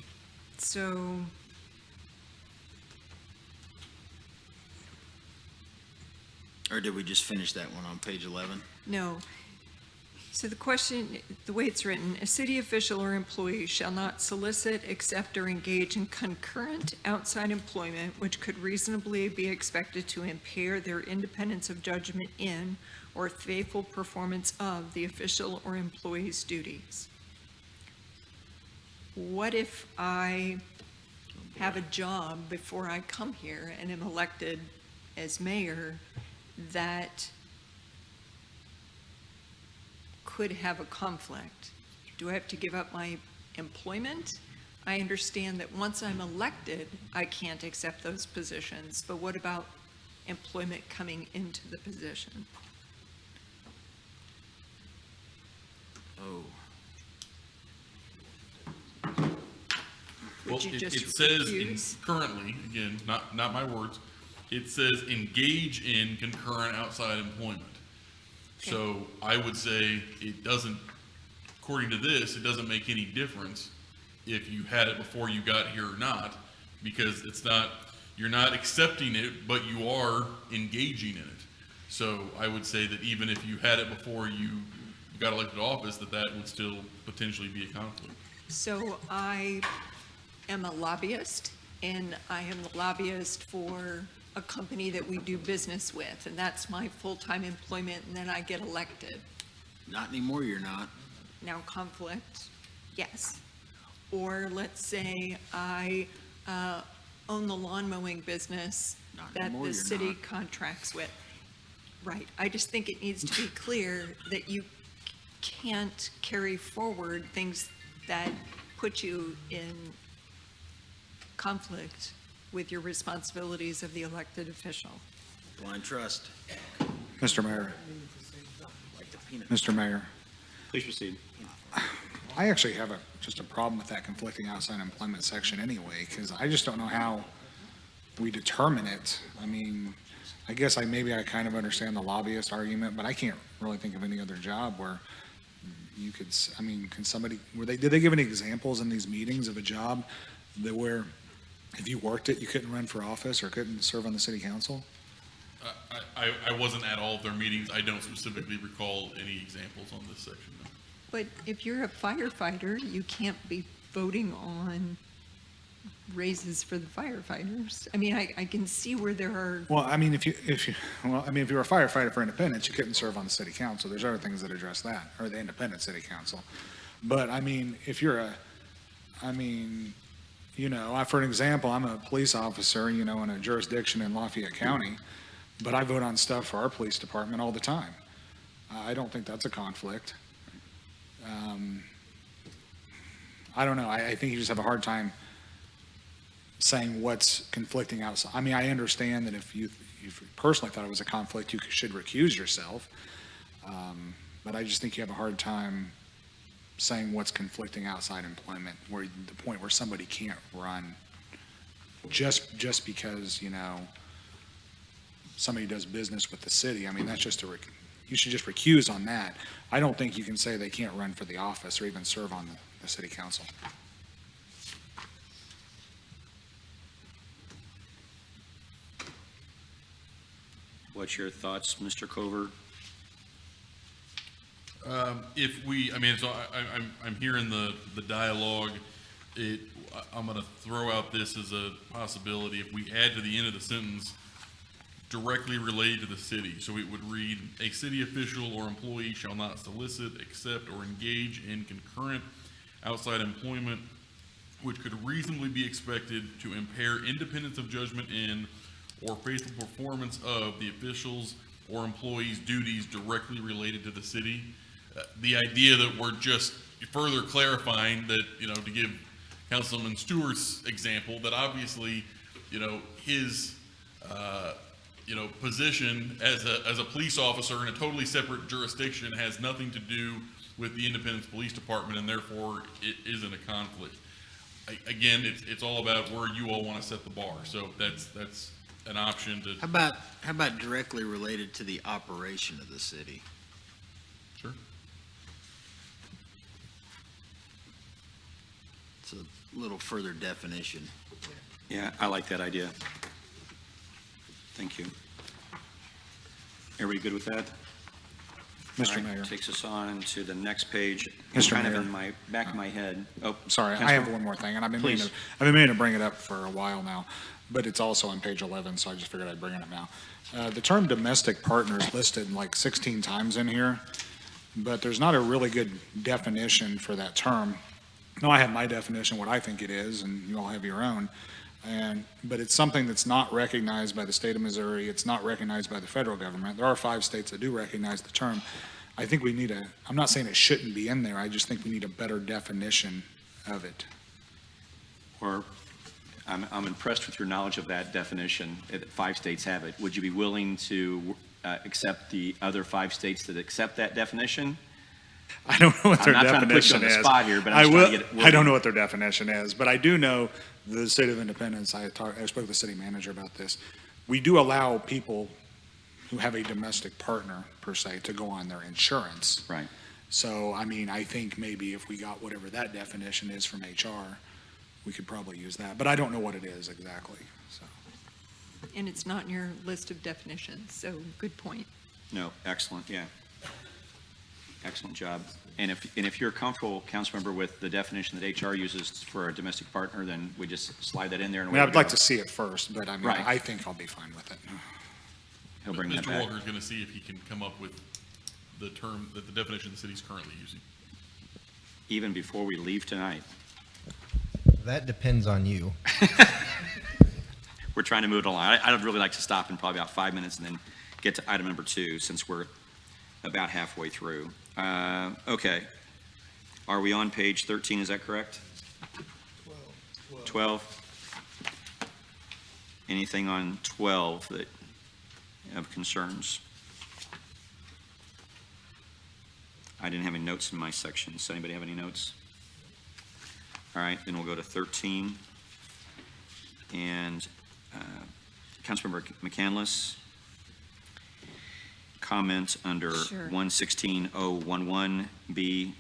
so Or did we just finish that one on page 11? no. So the question, the way it's written, a city official or employee shall not solicit, accept, or engage in concurrent outside employment which could reasonably be expected to impair their independence of judgment in or faithful performance of the official or employee's duties. What if I have a job before I come here and am elected as mayor that could have a conflict? Do I have to give up my employment? I understand that once I'm elected, I can't accept those positions, but what about employment coming into the position? Oh. Would you Well, just it says refuse? currently, again, not my words, it says engage in concurrent outside employment. So I would say it doesn't, according to this, it doesn't make any difference if you had it before you got here or not, because it's not, you're not accepting it, but you are engaging in it. So I would say that even if you had it before you got elected to office, that would still potentially be a conflict. So I am a lobbyist, and I am the lobbyist for a company that we do business with, and that's my full-time employment, and then I get elected. Not anymore, you're not. Now conflict, yes. Or let's say I own the lawn mowing business Not that anymore, the you're city not. contracts with. Right, I just think it needs to be clear that you can't carry forward things that put you in conflict with your responsibilities of the elected official. Blind trust. Mr. Mayor, Like the peanut. Mr. Mayor, Please proceed. I actually have just a problem with that conflicting outside employment section anyway, because I just don't know how we determine it. I mean, I guess maybe I kind of understand the lobbyist argument, but I can't really think of any other job where you could, I mean, can somebody, did they give any examples in these meetings of a job that where if you worked it, you couldn't run for office or couldn't serve on the city council? I wasn't at all of their meetings. I don't specifically recall any examples on this section. No. But if you're a firefighter, you can't be voting on raises for the firefighters. I mean, I can see where there are, Well, I mean, if you were a firefighter for independence, you couldn't serve on the city council. There's other things that address that, or the independent city council. But I mean, if you're for an example, I'm a police officer, in a jurisdiction in Lafayette County, but I vote on stuff for our police department all the time. I don't think that's a conflict. I don't know. I think you just have a hard time saying what's conflicting outside. I mean, I understand that if you personally thought it was a conflict, you should recuse yourself. But I just think you have a hard time saying what's conflicting outside employment, where the point where somebody can't run just because, somebody does business with the city. I mean, that's just you should just recuse on that. I don't think you can say they can't run for the office or even serve on the city council. What's your thoughts, Mr. Cover? I'm hearing the dialogue. I'm going to throw out this as a possibility. If we add to the end of the sentence, directly related to the city, so it would read, a city official or employee shall not solicit, accept, or engage in concurrent outside employment which could reasonably be expected to impair independence of judgment in or faithful performance of the officials or employees' duties directly related to the city. The idea that we're just further clarifying that, to give Councilman Stewart's example, that obviously, his, position as a police officer in a totally separate jurisdiction has nothing to do with the Independence Police Department, and therefore it isn't a conflict. Again, it's all about where you all want to set the bar. So that's an option to. How about directly related to the operation of the city? Sure. It's a little further definition. Yeah, I like that idea. Thank you. Everybody good with that? Mr. All right, Mayor. Takes us on to the next page. Mr. Kind of Mayor. in my back of my head. Oh, Sorry, I Councilman? have one more thing, and I've been Please. meaning to bring it up for a while now, but it's also on page 11, so I just figured I'd bring it up now. The term domestic partner is listed like 16 times in here, but there's not a really good definition for that term. No, I have my definition, what I think it is, and you all have your own. But it's something that's not recognized by the state of Missouri. It's not recognized by the federal government. There are 5 states that do recognize the term. I think we need I'm not saying it shouldn't be in there. I just think we need a better definition of it. Or, I'm impressed with your knowledge of that definition. 5 states have it. Would you be willing to accept the other 5 states that accept that definition? I don't know what I'm their not trying to put you definition on the is. spot here, but I'm just trying to get it I don't know what their definition is, but I do know the state of Independence. I spoke to the city manager about this. We do allow people who have a domestic partner, per se, to go on their insurance. Right. So, I mean, I think maybe if we got whatever that definition is from HR, we could probably use that, but I don't know what it is exactly, so. And it's not in your list of definitions, so good point. No, excellent, yeah. Excellent job. And if you're comfortable, Councilmember, with the definition that HR uses for a domestic partner, then we just slide that in there. I And mean, away I'd we like go. to see it first, but I mean, Right. I think I'll be fine with it. He'll bring that Mr. back. Walker's gonna see if he can come up with the term, the definition the city's currently using. Even before we leave tonight. That depends on you. We're trying to move it along. I'd really like to stop in probably about 5 minutes and then get to item number 2, since we're about halfway through. Okay. Are we on page 13, is that correct? 12. Anything on 12 that have concerns? I didn't have any notes in my section. Does anybody have any notes? All right, then we'll go to 13. And Councilmember McCandless, comment under Sure. 116.011B,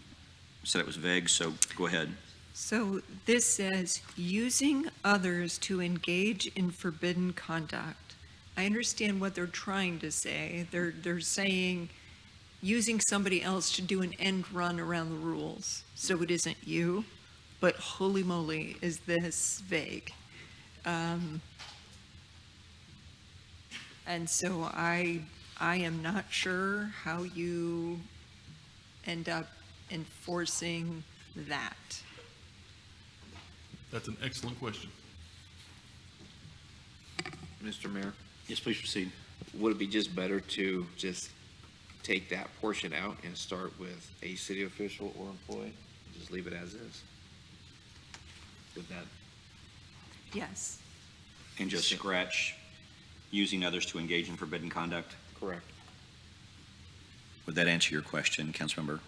said it was vague, so go ahead. So this says, using others to engage in forbidden conduct. I understand what they're trying to say. They're saying using somebody else to do an end run around the rules. So it isn't you, but holy moly, is this vague. And so I am not sure how you end up enforcing that. That's an excellent question. Mr. Mayor, Yes, please proceed. would it be just better to just take that portion out and start with a city official or employee? Just leave it as is? Would that, Yes. And just scratch using others to engage in forbidden conduct? correct? Would that answer your question, Councilmember?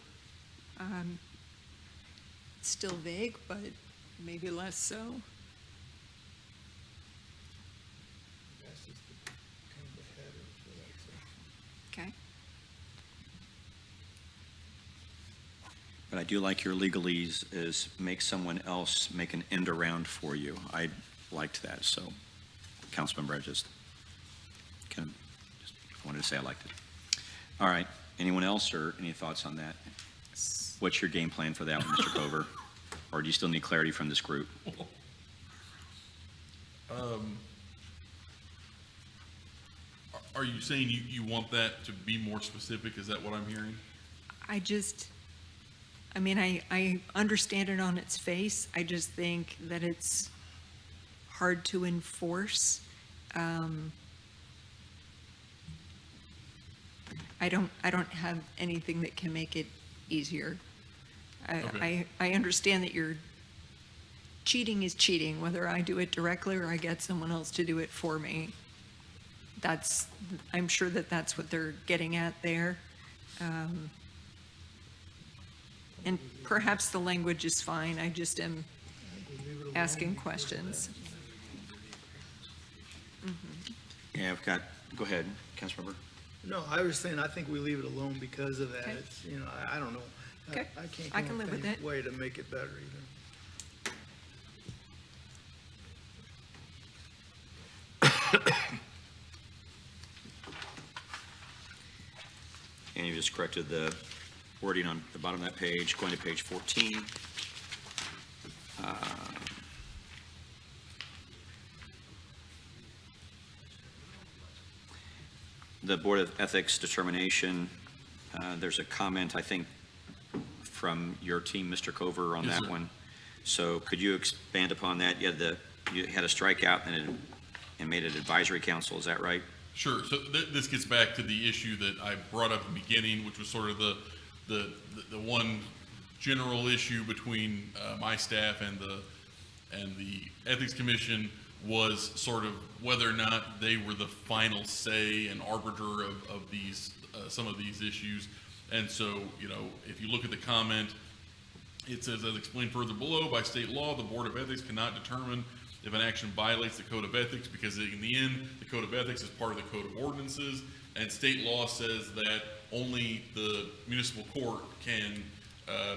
It's still vague, but maybe less so. That's just the kind of the header for that section. Okay. But I do like your legalese is make someone else make an end around for you. I liked that, so, Councilmember, I just wanted to say I liked it. All right, anyone else or any thoughts on that? What's your game plan for that one, Mr. Cover? Or do you still need clarity from this group? Are you saying you want that to be more specific? Is that what I'm hearing? I understand it on its face. I just think that it's hard to enforce. I don't have anything that can make it easier. Okay. I understand that cheating is cheating, whether I do it directly or I get someone else to do it for me. I'm sure that that's what they're getting at there. And perhaps the language is fine, I just am asking questions. Yeah, go ahead, Councilmember. No, I was saying, I think we leave it alone because of that. Okay. It's, I don't know. Okay. I can't I come can up live with with any it. way to make it better either. And you just corrected the wording on the bottom of that page, going to page 14. The Board of Ethics determination, there's a comment, I think, from your team, Mr. Cover, on Yes, that sir. one. So could you expand upon that? You had a strikeout and made it advisory council, is that right? Sure. So this gets back to the issue that I brought up in the beginning, which was sort of the one general issue between my staff and the Ethics Commission was sort of whether or not they were the final say and arbiter of these some of these issues. And so, if you look at the comment, it says, as explained further below, by state law, the Board of Ethics cannot determine if an action violates the Code of Ethics because in the end, the Code of Ethics is part of the Code of Ordinances, and state law says that only the municipal court can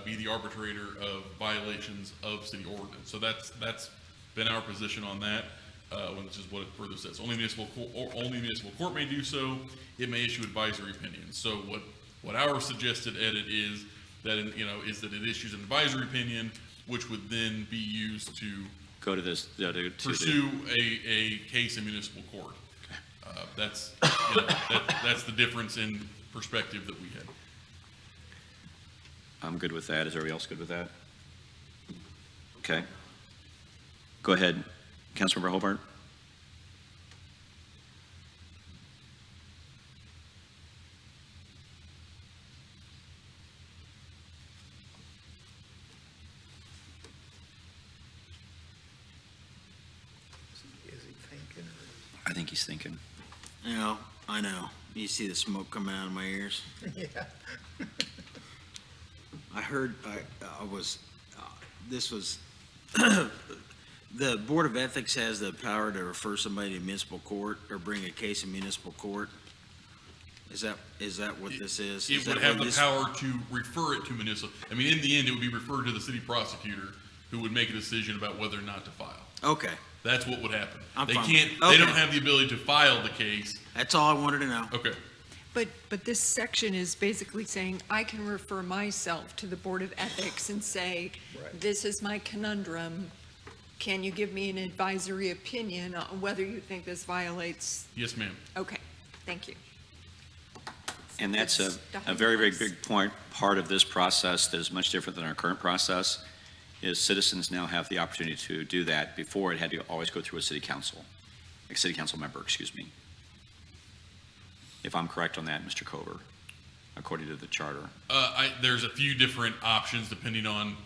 be the arbitrator of violations of city ordinance. So that's been our position on that, which is what it further says. Only municipal court may do so. It may issue advisory opinions. So what our suggested edit is that, is that it issues an advisory opinion, which would then be used to Go to this, pursue a case in municipal court. That's the difference in perspective that we had. I'm good with that. Is everybody else good with that? Okay. Go ahead, Councilmember Hobart. Is he thinking? I think he's thinking. I know. You see the smoke coming out of my ears? Yeah. I heard, this was, the Board of Ethics has the power to refer somebody to municipal court or bring a case in municipal court. Is that what this is? It Is would that have what the this- power to refer it to municipal. I mean, in the end, it would be referred to the city prosecutor, who would make a decision about whether or not to file. Okay, That's what would happen. I'm They fine. can't, Okay. they don't have the ability to file the case. that's all I wanted to know. Okay. But this section is basically saying, I can refer myself to the Board of Ethics and say, this is my conundrum. Can you give me an advisory opinion on whether you think this violates? Yes, ma'am. Okay, thank you. And that's a Definitely very, very nice. big part of this process that is much different than our current process, is citizens now have the opportunity to do that. Before, it had to always go through a city council member, excuse me. If I'm correct on that, Mr. Cover, according to the charter. There's a few different options depending on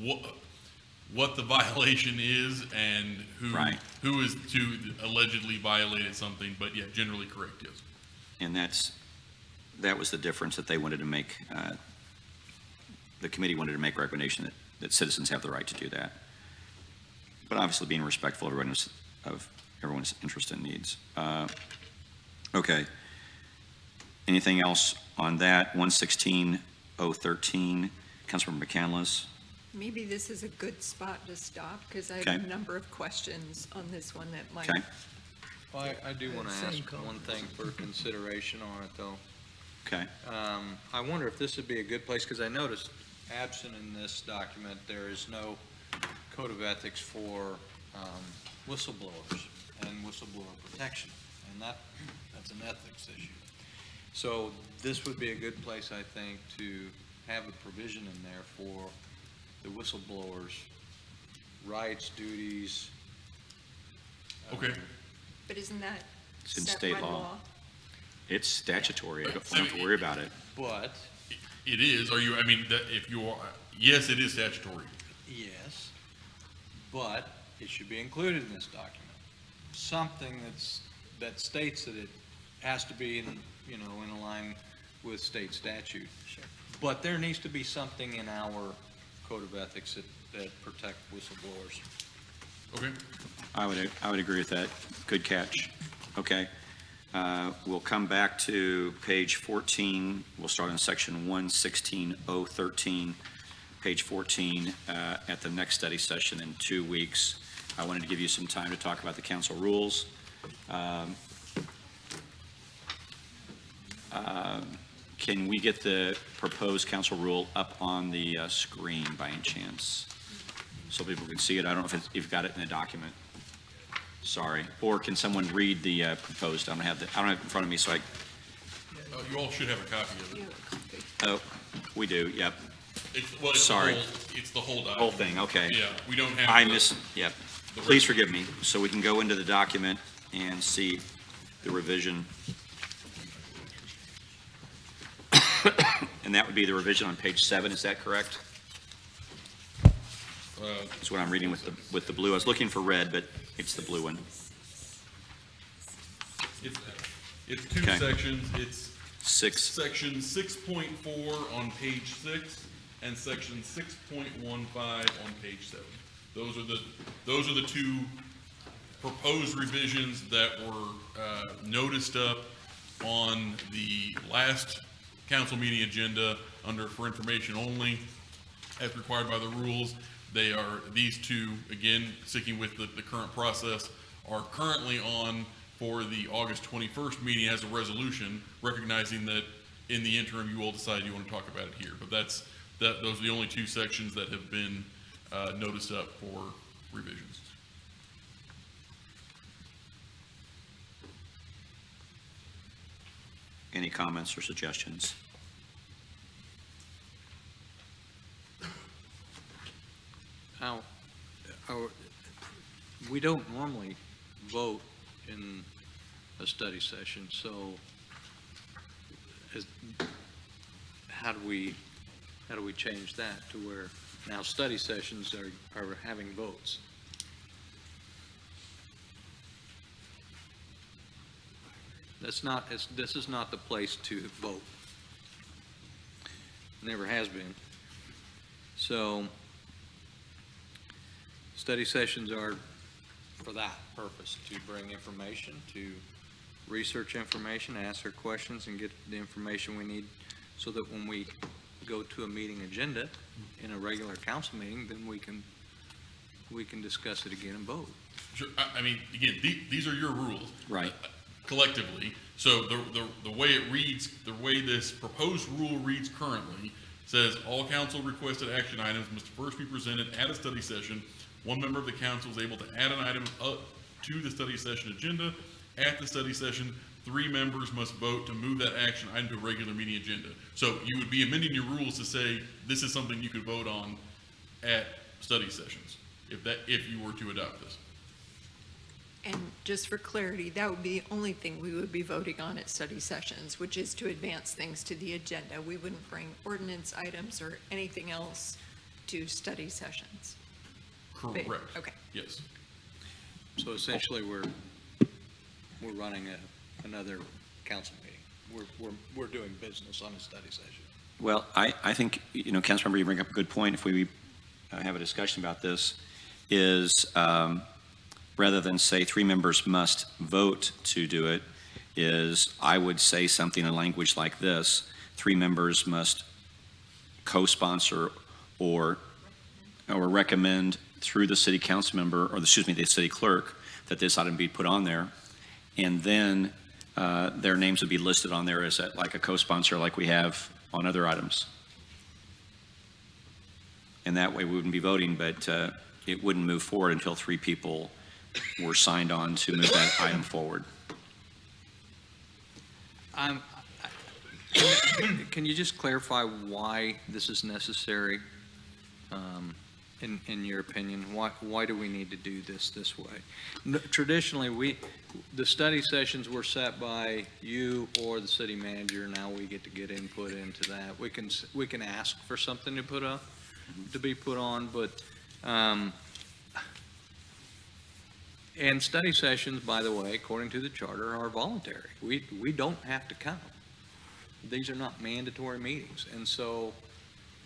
what the violation is and Right. who is to allegedly violated something, but yeah, generally correct, yes. And that was the difference that they wanted to make, the committee wanted to make recommendation that citizens have the right to do that. But obviously being respectful of everyone's interest and needs. Okay. Anything else on that? 116-013, Councilmember McCandless. Maybe this is a good spot to stop, because I have Okay. a number of questions on this one that might. Okay. Well, I do want to Same ask comment. one thing for consideration on it, though. Okay. I wonder if this would be a good place, because I noticed absent in this document, there is no code of ethics for whistleblowers and whistleblower protection, and that's an ethics issue. So this would be a good place, I think, to have a provision in there for the whistleblowers' rights, duties. Okay. But isn't that It's in set state by law. law? It's statutory. I don't have to worry about it. But, It is, yes, it is statutory. yes, but it should be included in this document. Something that states that it has to be in line with state statute. Sure. But there needs to be something in our code of ethics that protect whistleblowers. Okay. I would agree with that. Good catch. Okay. We'll come back to page 14. We'll start on section 116-013, page 14, at the next study session in 2 weeks. I wanted to give you some time to talk about the council rules. Can we get the proposed council rule up on the screen by any chance? So people can see it. I don't know if you've got it in the document. Sorry. Or can someone read the proposed? I don't have it in front of me, so You all should have a copy of it. oh, we do, yep. It's Sorry. It's the whole document. Whole thing, okay. Yeah, we don't have. Yep. the Please rest. forgive me. So we can go into the document and see the revision. And that would be the revision on page 7, is that correct? That's what I'm reading with the blue. I was looking for red, but it's the blue one. It's two Okay. sections. It's 6, section 6.4 on page 6 and section 6.15 on page 7. Those are the two proposed revisions that were noticed up on the last council meeting agenda under for information only, as required by the rules. These two, again, sticking with the current process, are currently on for the August 21st meeting as a resolution, recognizing that in the interim, you all decide you want to talk about it here. But those are the only two sections that have been noticed up for revisions. Any comments or suggestions? Now, we don't normally vote in a study session, so how do we change that to where now study sessions are having votes? This is not the place to vote. Never has been. So, study sessions are for that purpose, to bring information, to research information, answer questions, and get the information we need so that when we go to a meeting agenda in a regular council meeting, then we can discuss it again and vote. Sure. I mean, again, these are your rules. Right. Collectively. So the way it reads, the way this proposed rule reads currently, says all council requested action items must first be presented at a study session. One member of the council is able to add an item up to the study session agenda. At the study session, 3 members must vote to move that action item to a regular meeting agenda. So you would be amending your rules to say this is something you could vote on at study sessions if you were to adopt this. And just for clarity, that would be the only thing we would be voting on at study sessions, which is to advance things to the agenda. We wouldn't bring ordinance items or anything else to study sessions. Correct. Okay. Yes. So essentially, we're running another council meeting. We're doing business on a study session. Well, I think, Councilmember, you bring up a good point. If we have a discussion about this, is rather than say 3 members must vote to do it, is I would say something in language like this: 3 members must co-sponsor or recommend through the city council member, or the city clerk, that this item be put on there. And then their names would be listed on there as like a co-sponsor like we have on other items. And that way we wouldn't be voting, but it wouldn't move forward until 3 people were signed on to move that item forward. Can you just clarify why this is necessary, in your opinion? Why do we need to do this way? Traditionally, the study sessions were set by you or the city manager. Now we get to get input into that. We can ask for something to be put on, but and study sessions, by the way, according to the charter, are voluntary. We don't have to come. These are not mandatory meetings, and so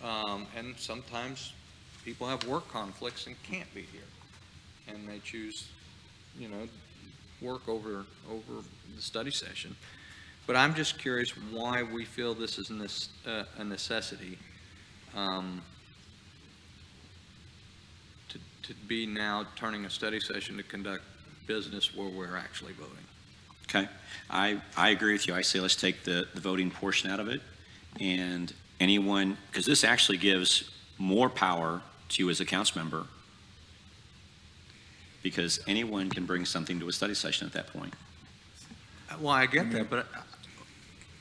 and sometimes people have work conflicts and can't be here, and they choose, work over the study session. But I'm just curious why we feel this is a necessity to be now turning a study session to conduct business where we're actually voting. Okay, I agree with you. I say let's take the voting portion out of it, and anyone, because this actually gives more power to you as a council member, because anyone can bring something to a study session at that point. Well, I get that, but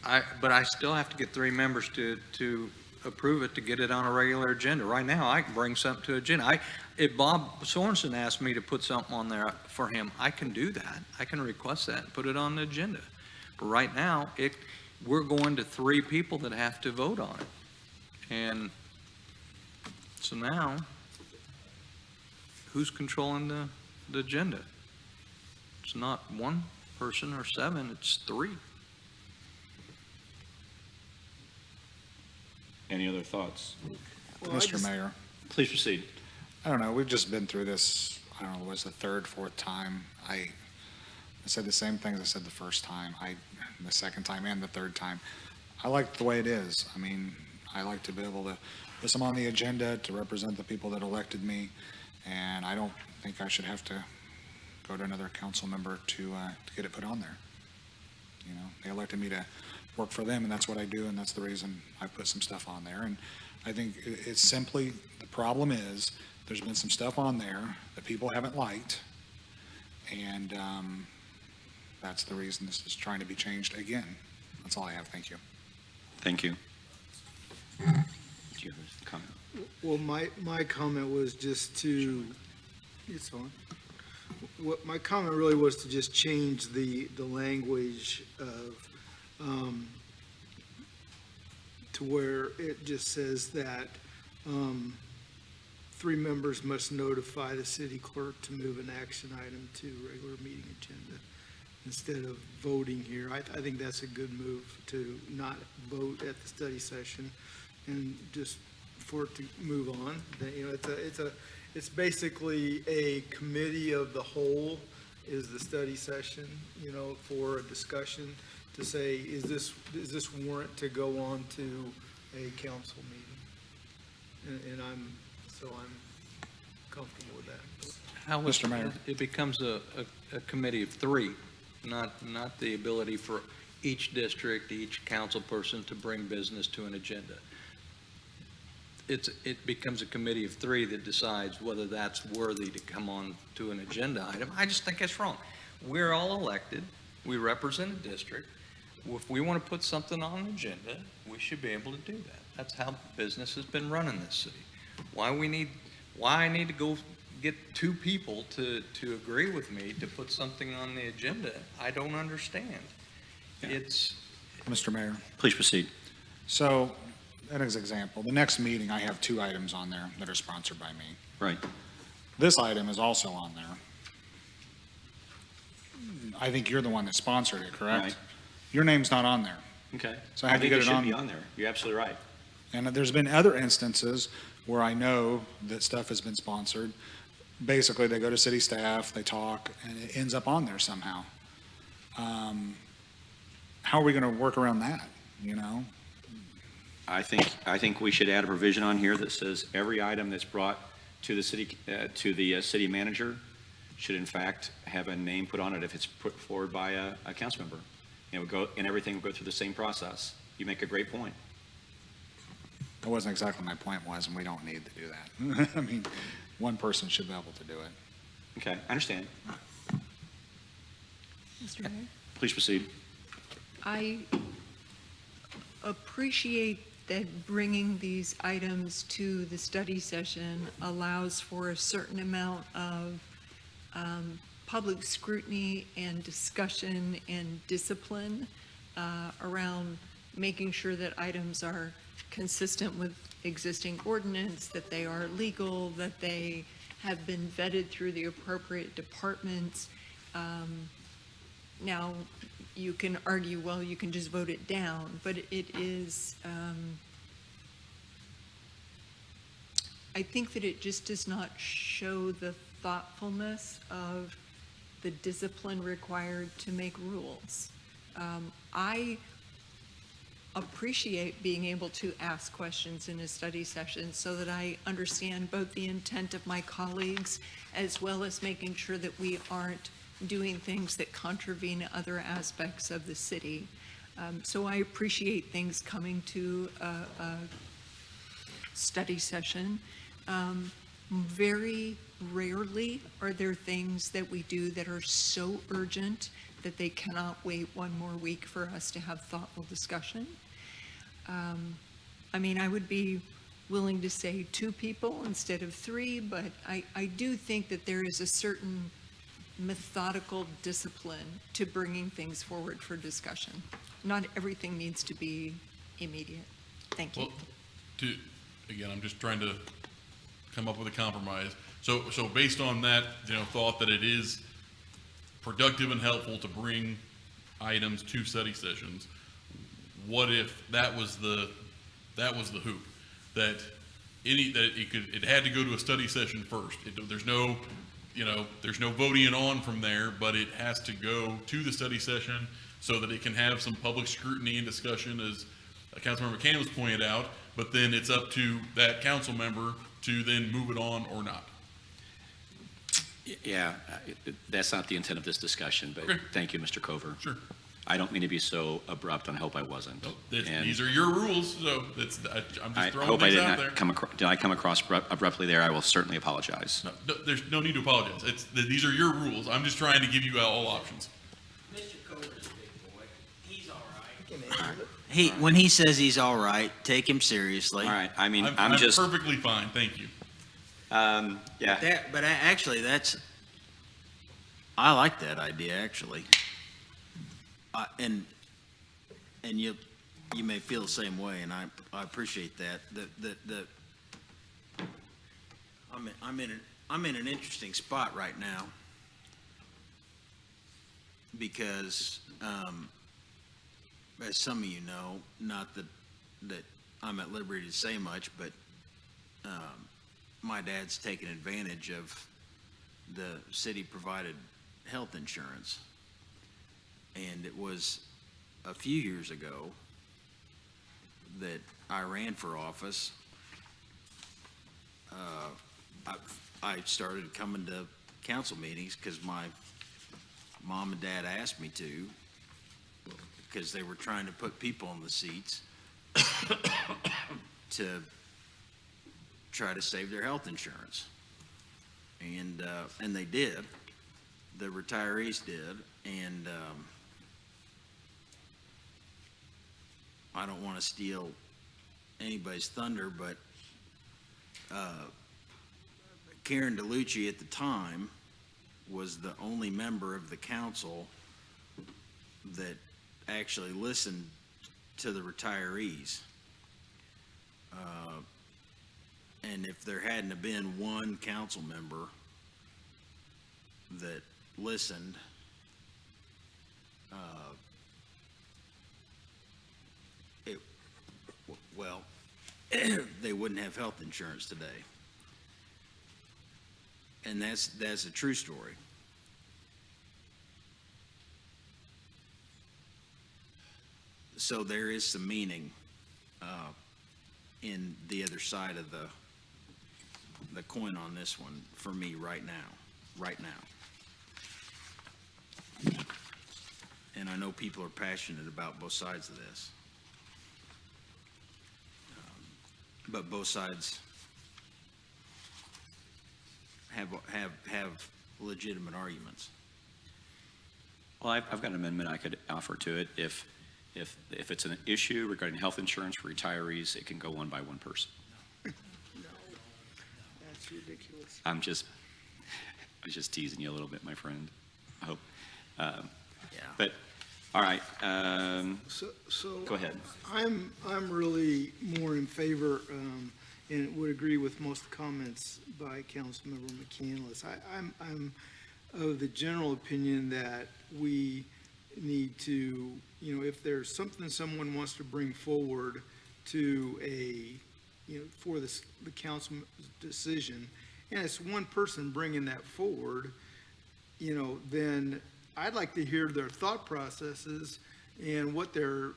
I still have to get 3 members to approve it to get it on a regular agenda. Right now, I can bring something to agenda. If Bob Sorensen asked me to put something on there for him, I can do that. I can request that and put it on the agenda. But right now, we're going to 3 people that have to vote on it. And so now, who's controlling the agenda? It's not 1 person or 7, it's 3. Any other thoughts? Mr. Mayor, Please proceed. I don't know, we've just been through this, I don't know, was the 3rd, 4th time. I said the same things I said the first time, the second time and the third time. I like the way it is. I mean, I like to be able to put some on the agenda to represent the people that elected me, and I don't think I should have to go to another council member to get it put on there. You know, they elected me to work for them, and that's what I do, and that's the reason I put some stuff on there. And I think it's simply, the problem is, there's been some stuff on there that people haven't liked, and that's the reason this is trying to be changed again. That's all I have. Thank you. Thank you. Do you have a comment? Well, my comment was just to, it's on. What my comment really was to just change the language of, to where it just says that, 3 members must notify the city clerk to move an action item to regular meeting agenda instead of voting here. I think that's a good move to not vote at the study session and just for it to move on. That, you know, it's basically a committee of the whole is the study session, you know, for a discussion to say, is this warrant to go on to a council meeting? And I'm comfortable with that. How is- Mr. Mayor. It becomes a committee of 3, not the ability for each district, each council person to bring business to an agenda. It becomes a committee of 3 that decides whether that's worthy to come on to an agenda item. I just think that's wrong. We're all elected. We represent a district. If we want to put something on an agenda, we should be able to do that. That's how business has been run in this city. Why I need to go get 2 people to agree with me to put something on the agenda, I don't understand. It's, Mr. Mayor. Please proceed. So, as an example, the next meeting, I have 2 items on there that are sponsored by me. Right. This item is also on there. I think you're the one that sponsored it, correct? Right. Your name's not on there. Okay. So I have to think get it it should on- be on there. You're absolutely right. And there's been other instances where I know that stuff has been sponsored. Basically, they go to city staff, they talk, and it ends up on there somehow. How are we going to work around that, you know? I think we should add a provision on here that says every item that's brought to the city manager should in fact have a name put on it if it's put forward by a council member. And everything will go through the same process. You make a great point. That wasn't exactly my point was, and we don't need to do that. I mean, one person should be able to do it. Okay, I understand. Mr. Mayor? Please proceed. I appreciate that bringing these items to the study session allows for a certain amount of public scrutiny and discussion and discipline around making sure that items are consistent with existing ordinance, that they are legal, that they have been vetted through the appropriate departments. Now, you can argue, well, you can just vote it down, but it is, I think that it just does not show the thoughtfulness of the discipline required to make rules. I appreciate being able to ask questions in a study session so that I understand both the intent of my colleagues as well as making sure that we aren't doing things that contravene other aspects of the city. So I appreciate things coming to a study session. Very rarely are there things that we do that are so urgent that they cannot wait one more week for us to have thoughtful discussion. I mean, I would be willing to say 2 people instead of 3, but I do think that there is a certain methodical discipline to bringing things forward for discussion. Not everything needs to be immediate. Thank you. Well, again, I'm just trying to come up with a compromise. So based on that, thought that it is productive and helpful to bring items to study sessions, what if that was the hoop, that it had to go to a study session first? There's no you know, there's no voting it on from there, but it has to go to the study session so that it can have some public scrutiny and discussion, as Councilmember McCandless pointed out, but then it's up to that council member to then move it on or not. Yeah, that's not the intent of this discussion, but Okay. thank you, Mr. Cover. Sure. I don't mean to be so abrupt, and I hope I wasn't. And These are your rules, so I'm I just throwing hope I things did out not there. did I come across abruptly there? I will certainly apologize. No, there's no need to apologize. These are your rules. I'm just trying to give you all options. Mr. Coder's a big boy. He's all right. When he says he's all right, take him seriously. All right, I mean, I'm I'm just, perfectly fine, thank you. yeah, Actually, I like that idea, actually. And you may feel the same way, and I appreciate that. I'm in an interesting spot right now because, as some of you know, not that I'm at liberty to say much, but my dad's taken advantage of the city-provided health insurance. And it was a few years ago that I ran for office. I started coming to council meetings because my mom and dad asked me to, because they were trying to put people in the seats to try to save their health insurance. And they did. The retirees did. And I don't want to steal anybody's thunder, but Karen DeLucci at the time was the only member of the council that actually listened to the retirees. And if there hadn't have been one council member that listened, they wouldn't have health insurance today. And that's a true story. So there is some meaning in the other side of the coin on this one for me right now. And I know people are passionate about both sides of this. But both sides have legitimate arguments. well, I've got an amendment I could offer to it. If it's an issue regarding health insurance for retirees, it can go one by one person. That's ridiculous. I was just teasing you a little bit, my friend. I hope. Yeah. But, all right, So go ahead. I'm really more in favor, and would agree with most of the comments by Councilmember McCandless. I'm of the general opinion that we need to, if there's something someone wants to bring forward to for the council's decision, and it's one person bringing that forward, then I'd like to hear their thought processes and what they're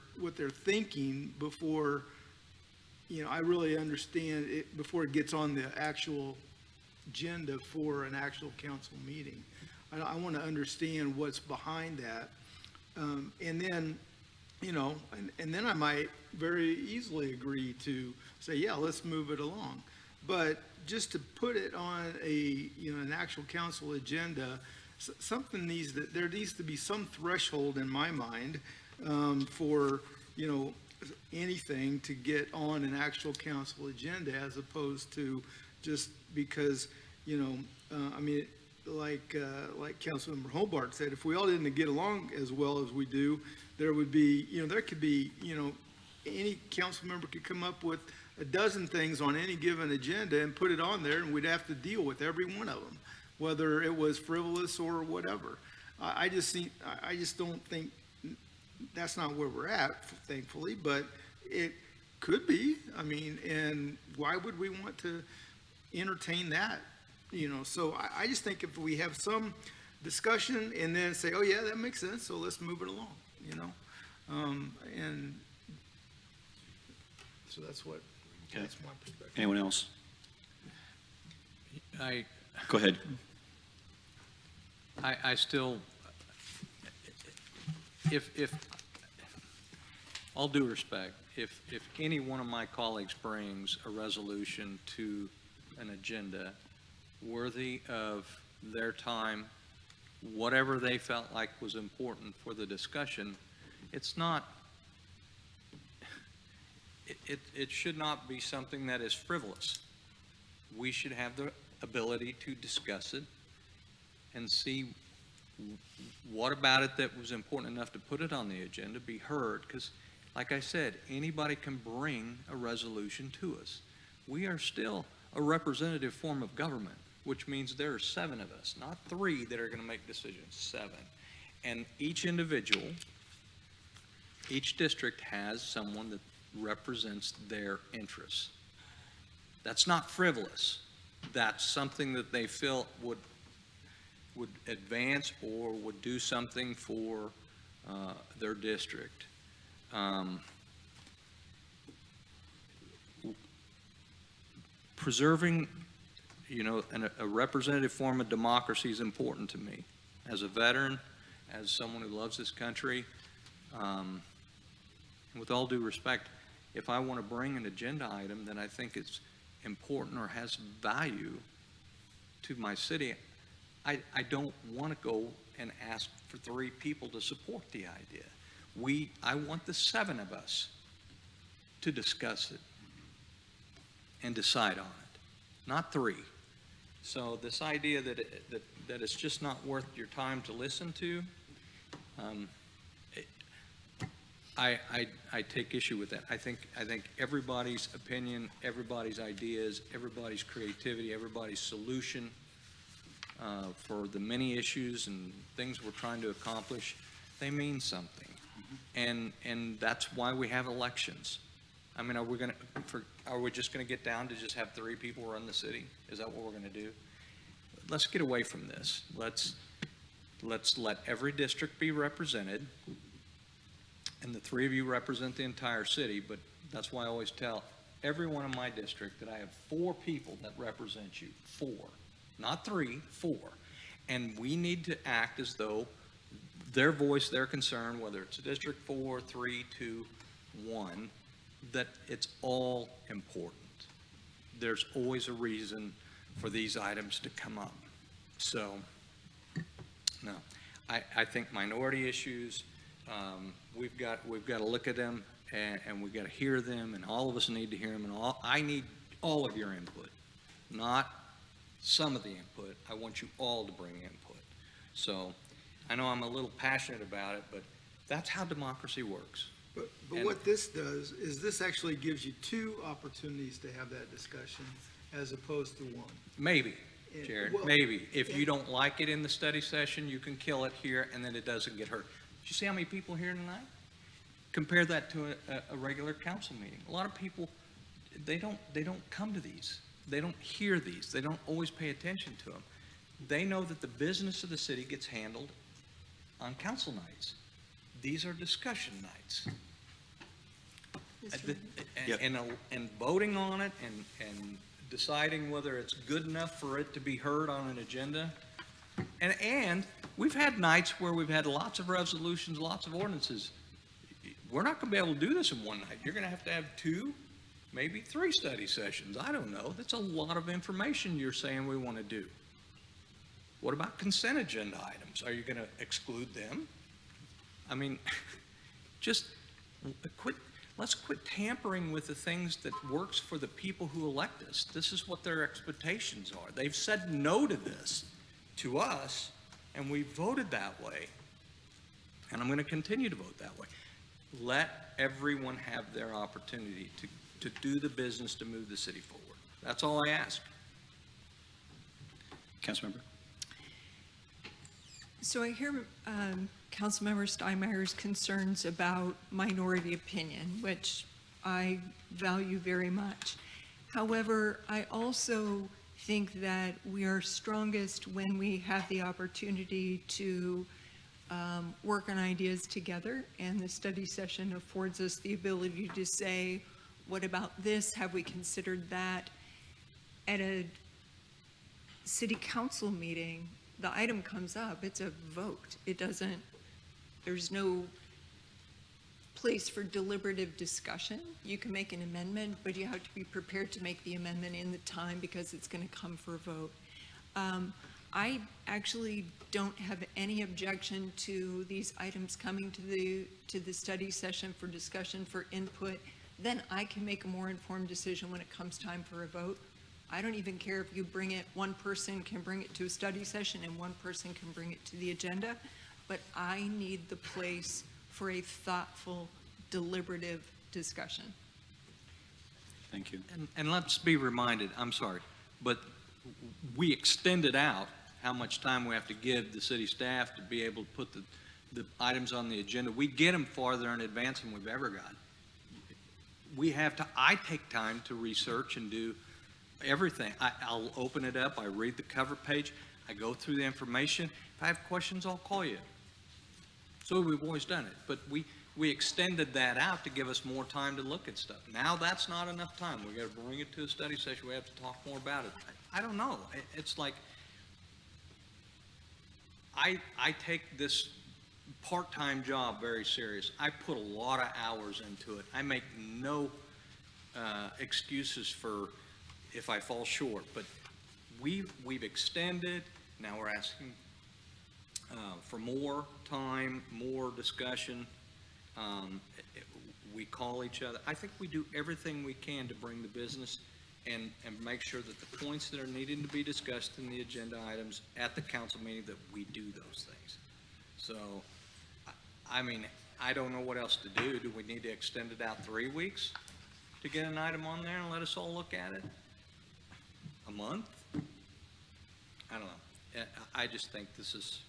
thinking before, I really understand it, before it gets on the actual agenda for an actual council meeting. I want to understand what's behind that. And then, and then I might very easily agree to say, yeah, let's move it along. But just to put it on an actual council agenda, there needs to be some threshold in my mind for, anything to get on an actual council agenda, as opposed to just because, like Councilmember Hobart said, if we all didn't get along as well as we do, there would be, there could be, any council member could come up with a dozen things on any given agenda and put it on there, and we'd have to deal with every one of them, whether it was frivolous or whatever. I just don't think that's not where we're at, thankfully, but it could be. And why would we want to entertain that So I just think if we have some discussion and then say, oh yeah, that makes sense, so let's move it along, and so that's my perspective. Anyone else? I Go ahead. still, if, all due respect, if any one of my colleagues brings a resolution to an agenda worthy of their time, whatever they felt like was important for the discussion, it's not, it should not be something that is frivolous. We should have the ability to discuss it and see what about it that was important enough to put it on the agenda be heard, because like I said, anybody can bring a resolution to us. We are still a representative form of government, which means there are 7 of us, not 3 that are going to make decisions, 7. And each individual, each district has someone that represents their interests. That's not frivolous. That's something that they feel would advance or would do something for their district. Preserving, a representative form of democracy is important to me. As a veteran, as someone who loves this country, and with all due respect, if I want to bring an agenda item that I think is important or has value to my city, I don't want to go and ask for 3 people to support the idea. I want the 7 of us to discuss it and decide on it, not 3. So this idea that it's just not worth your time to listen to, I take issue with that. I think everybody's opinion, everybody's ideas, everybody's creativity, everybody's solution for the many issues and things we're trying to accomplish, they mean something. And that's why we have elections. I mean, are we just gonna get down to just have 3 people run the city? Is that what we're gonna do? Let's get away from this. Let's let every district be represented, and the 3 of you represent the entire city. But that's why I always tell everyone in my district that I have 4 people that represent you. 4, not 3, 4. And we need to act as though their voice, their concern, whether it's District 4, 3, 2, 1, that it's all important. There's always a reason for these items to come up. So, no, I think minority issues, we've got to look at them and we've got to hear them, and all of us need to hear them, and I need all of your input, not some of the input. I want you all to bring input. So I know I'm a little passionate about it, but that's how democracy works. But what this does is this actually gives you 2 opportunities to have that discussion as opposed to 1. Maybe, Jared, Well, maybe. If you don't like it in the study session, you can kill it here and then it doesn't get heard. Did you see how many people here tonight? Compare that to a regular council meeting. A lot of people, they don't come to these. They don't hear these. They don't always pay attention to them. They know that the business of the city gets handled on council nights. These are discussion nights. And voting on it and deciding whether it's good enough for it to be heard on an agenda. And we've had nights where we've had lots of resolutions, lots of ordinances. We're not going to be able to do this in one night. You're going to have 2, maybe 3 study sessions. I don't know. That's a lot of information you're saying we want to do. What about consent agenda items? Are you going to exclude them? I mean, just let's quit tampering with the things that works for the people who elect us. This is what their expectations are. They've said no to this, to us, and we voted that way. And I'm going to continue to vote that way. Let everyone have their opportunity to do the business to move the city forward. That's all I ask. Councilmember? So I hear Councilmember Steinmeier's concerns about minority opinion, which I value very much. However, I also think that we are strongest when we have the opportunity to work on ideas together, and the study session affords us the ability to say, what about this? Have we considered that? At a city council meeting, the item comes up, it's a vote. It doesn't, there's no place for deliberative discussion. You can make an amendment, but you have to be prepared to make the amendment in the time because it's going to come for a vote. I actually don't have any objection to these items coming to the study session for discussion, for input. Then I can make a more informed decision when it comes time for a vote. I don't even care if you bring it, one person can bring it to a study session and one person can bring it to the agenda, but I need the place for a thoughtful, deliberative discussion. Thank you. And let's be reminded, I'm sorry, but we extended out how much time we have to give the city staff to be able to put the items on the agenda. We get them farther in advance than we've ever got. I take time to research and do everything. I'll open it up, I read the cover page, I go through the information. If I have questions, I'll call you. So we've always done it, but we extended that out to give us more time to look at stuff. Now that's not enough time. We got to bring it to a study session. We have to talk more about it. I don't know. It's like, I take this part-time job very serious. I put a lot of hours into it. I make no excuses for if I fall short, but we've extended. Now we're asking for more time, more discussion. We call each other. I think we do everything we can to bring the business and make sure that the points that are needing to be discussed in the agenda items at the council meeting, that we do those things. So, I mean, I don't know what else to do. Do we need to extend it out 3 weeks to get an item on there and let us all look at it? A month? I don't know. I just think this is,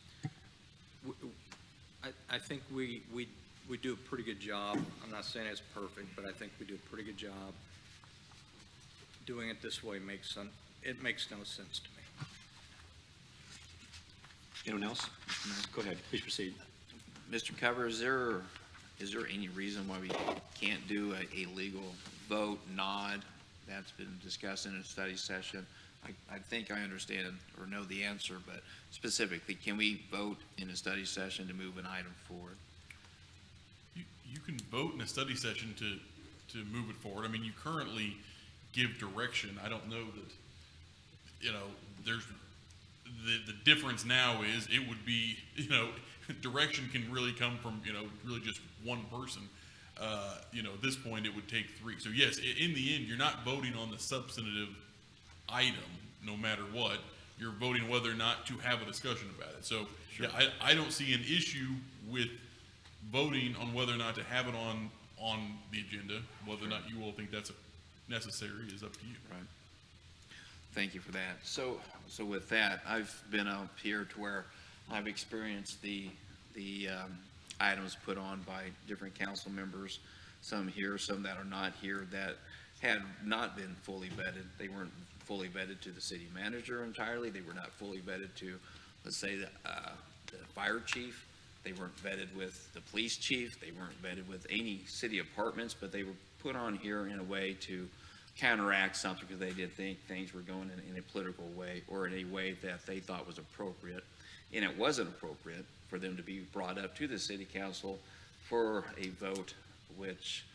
I think we do a pretty good job. I'm not saying it's perfect, but I think we do a pretty good job. Doing it this way makes no sense to me. Anyone else? Go ahead, please proceed. Mr. Cover, is there any reason why we can't do a legal vote, nod, that's been discussed in a study session? I think I understand or know the answer, but specifically, can we vote in a study session to move an item forward? You can vote in a study session to move it forward. I mean, you currently give direction. I don't know that, there's, the difference now is it would be, direction can really come from, really just one person. At this point, it would take three. So yes, in the end, you're not voting on the substantive item, no matter what. You're voting whether or not to have a discussion about it. So Sure. yeah, I don't see an issue with voting on whether or not to have it on the agenda. Whether or not you all think that's necessary is up to you. Right. Thank you for that. So with that, I've been up here to where I've experienced the items put on by different council members, some here, some that are not here, that had not been fully vetted. They weren't fully vetted to the city manager entirely. They were not fully vetted to, let's say, the fire chief. They weren't vetted with the police chief. They weren't vetted with any city departments, but they were put on here in a way to counteract something because they did think things were going in a political way or in a way that they thought was appropriate. And it wasn't appropriate for them to be brought up to the city council for a vote, which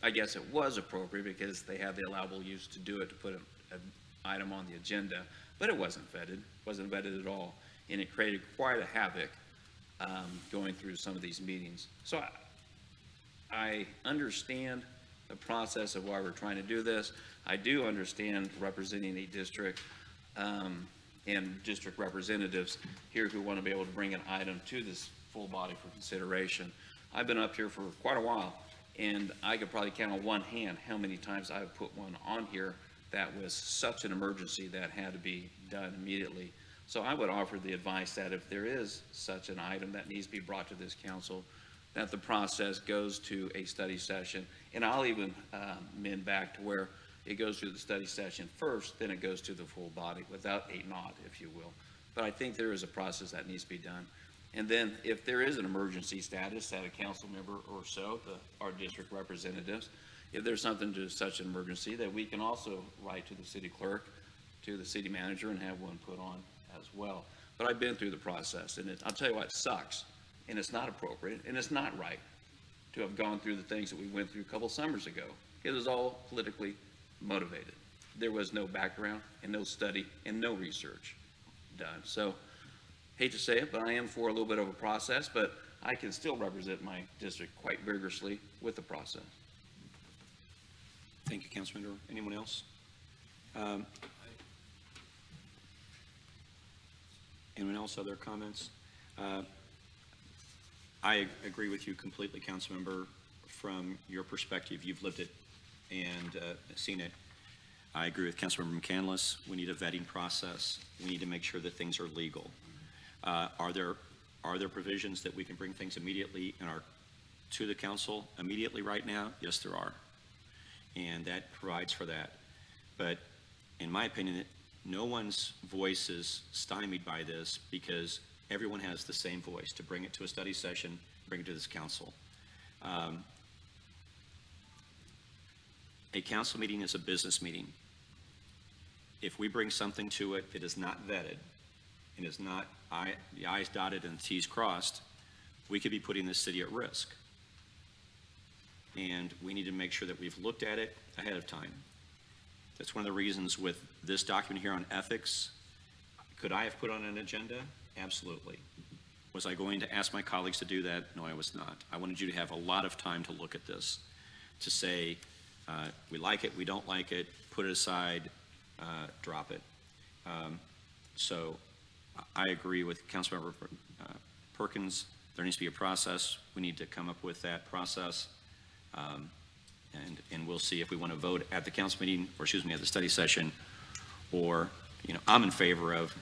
I guess it was appropriate because they had the allowable use to do it, to put an item on the agenda, but it wasn't vetted at all. And it created quite a havoc going through some of these meetings. So I understand the process of why we're trying to do this. I do understand representing a district and district representatives here who want to be able to bring an item to this full body for consideration. I've been up here for quite a while, and I could probably count on one hand how many times I've put one on here that was such an emergency that had to be done immediately. So I would offer the advice that if there is such an item that needs to be brought to this council, that the process goes to a study session. And I'll even mend back to where it goes through the study session first, then it goes to the full body without a nod, if you will. But I think there is a process that needs to be done. And then if there is an emergency status that a council member or so, our district representatives, if there's something to such an emergency, that we can also write to the city clerk, to the city manager, and have one put on as well. But I've been through the process, and I'll tell you what, it sucks, and it's not appropriate, and it's not right to have gone through the things that we went through a couple summers ago. It was all politically motivated. There was no background and no study and no research done. So, hate to say it, but I am for a little bit of a process, but I can still represent my district quite vigorously with the process. Thank you, Councilman Dorr. Anyone else? Anyone else, other comments? I agree with you completely, Councilmember. From your perspective, you've lived it and seen it. I agree with Councilmember McCandless. We need a vetting process. We need to make sure that things are legal. Are there provisions that we can bring things immediately to the council immediately right now? Yes, there are. And that provides for that. But in my opinion, no one's voice is stymied by this because everyone has the same voice to bring it to a study session, bring it to this council. A council meeting is a business meeting. If we bring something to it, it is not vetted and is not the I's dotted and the T's crossed, we could be putting this city at risk. And we need to make sure that we've looked at it ahead of time. That's one of the reasons with this document here on ethics. Could I have put on an agenda? Absolutely. Was I going to ask my colleagues to do that? No, I was not. I wanted you to have a lot of time to look at this, to say, we like it, we don't like it, put it aside, drop it. So I agree with Councilmember Perkins. There needs to be a process. We need to come up with that process. And we'll see if we want to vote at the council meeting, or excuse me, at the study session, or, I'm in favor of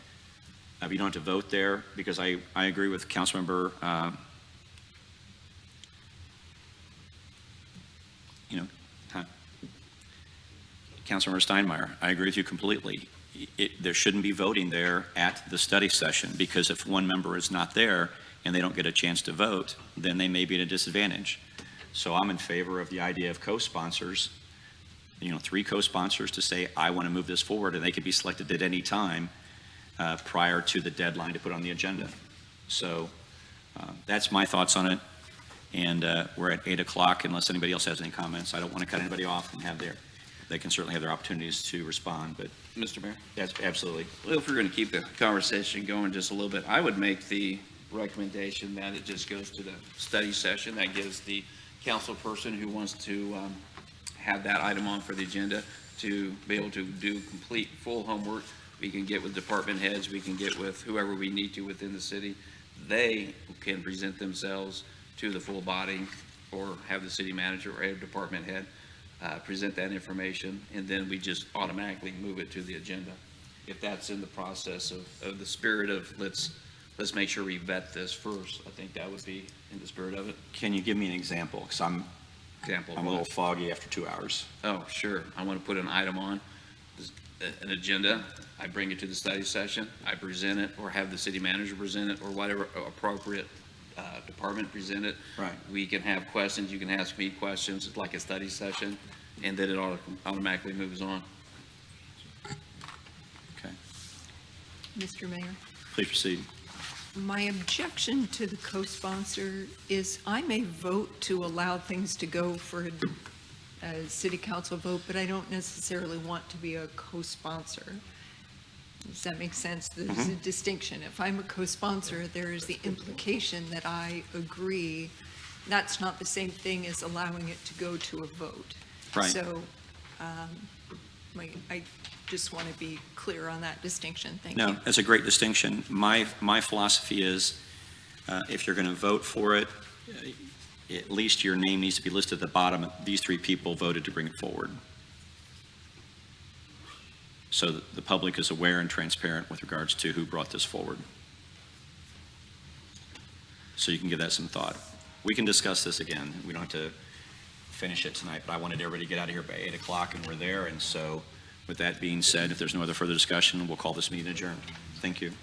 you don't have to vote there, because I agree with Councilmember, Councilmember Steinmeier. I agree with you completely. There shouldn't be voting there at the study session, because if one member is not there and they don't get a chance to vote, then they may be at a disadvantage. So I'm in favor of the idea of co-sponsors, 3 co-sponsors to say, I want to move this forward, and they could be selected at any time prior to the deadline to put on the agenda. So that's my thoughts on it. And we're at 8 o'clock. Unless anybody else has any comments, I don't want to cut anybody off and they can certainly have their opportunities to respond, but. Mr. Mayor? That's absolutely. Well, if we're going to keep the conversation going just a little bit, I would make the recommendation that it just goes to the study session. That gives the council person who wants to have that item on for the agenda to be able to do complete, full homework. We can get with department heads, we can get with whoever we need to within the city. They can present themselves to the full body, or have the city manager or a department head present that information, and then we just automatically move it to the agenda. If that's in the process of the spirit of let's make sure we vet this first, I think that would be in the spirit of it. Can you give me an example? Because I'm a little foggy after 2 hours. Oh, sure. I want to put an item on, an agenda. I bring it to the study session. I present it, or have the city manager present it, or whatever appropriate department present it. Right. We can have questions. You can ask me questions. It's like a study session, and then it automatically moves on. Okay. Mr. Mayor? Please proceed. My objection to the co-sponsor is I may vote to allow things to go for a city council vote, but I don't necessarily want to be a co-sponsor. Does that make sense? There's a distinction. If I'm a co-sponsor, there is the implication that I agree. That's not the same thing as allowing it to go to a vote. Right. So I just want to be clear on that distinction. Thank you. No, that's a great distinction. My philosophy is if you're going to vote for it, at least your name needs to be listed at the bottom. These 3 people voted to bring it forward, so that the public is aware and transparent with regards to who brought this forward. So you can give that some thought. We can discuss this again. We don't have to finish it tonight, but I wanted everybody to get out of here by 8 o'clock, and we're there. And so with that being said, if there's no other further discussion, we'll call this meeting adjourned. Thank you.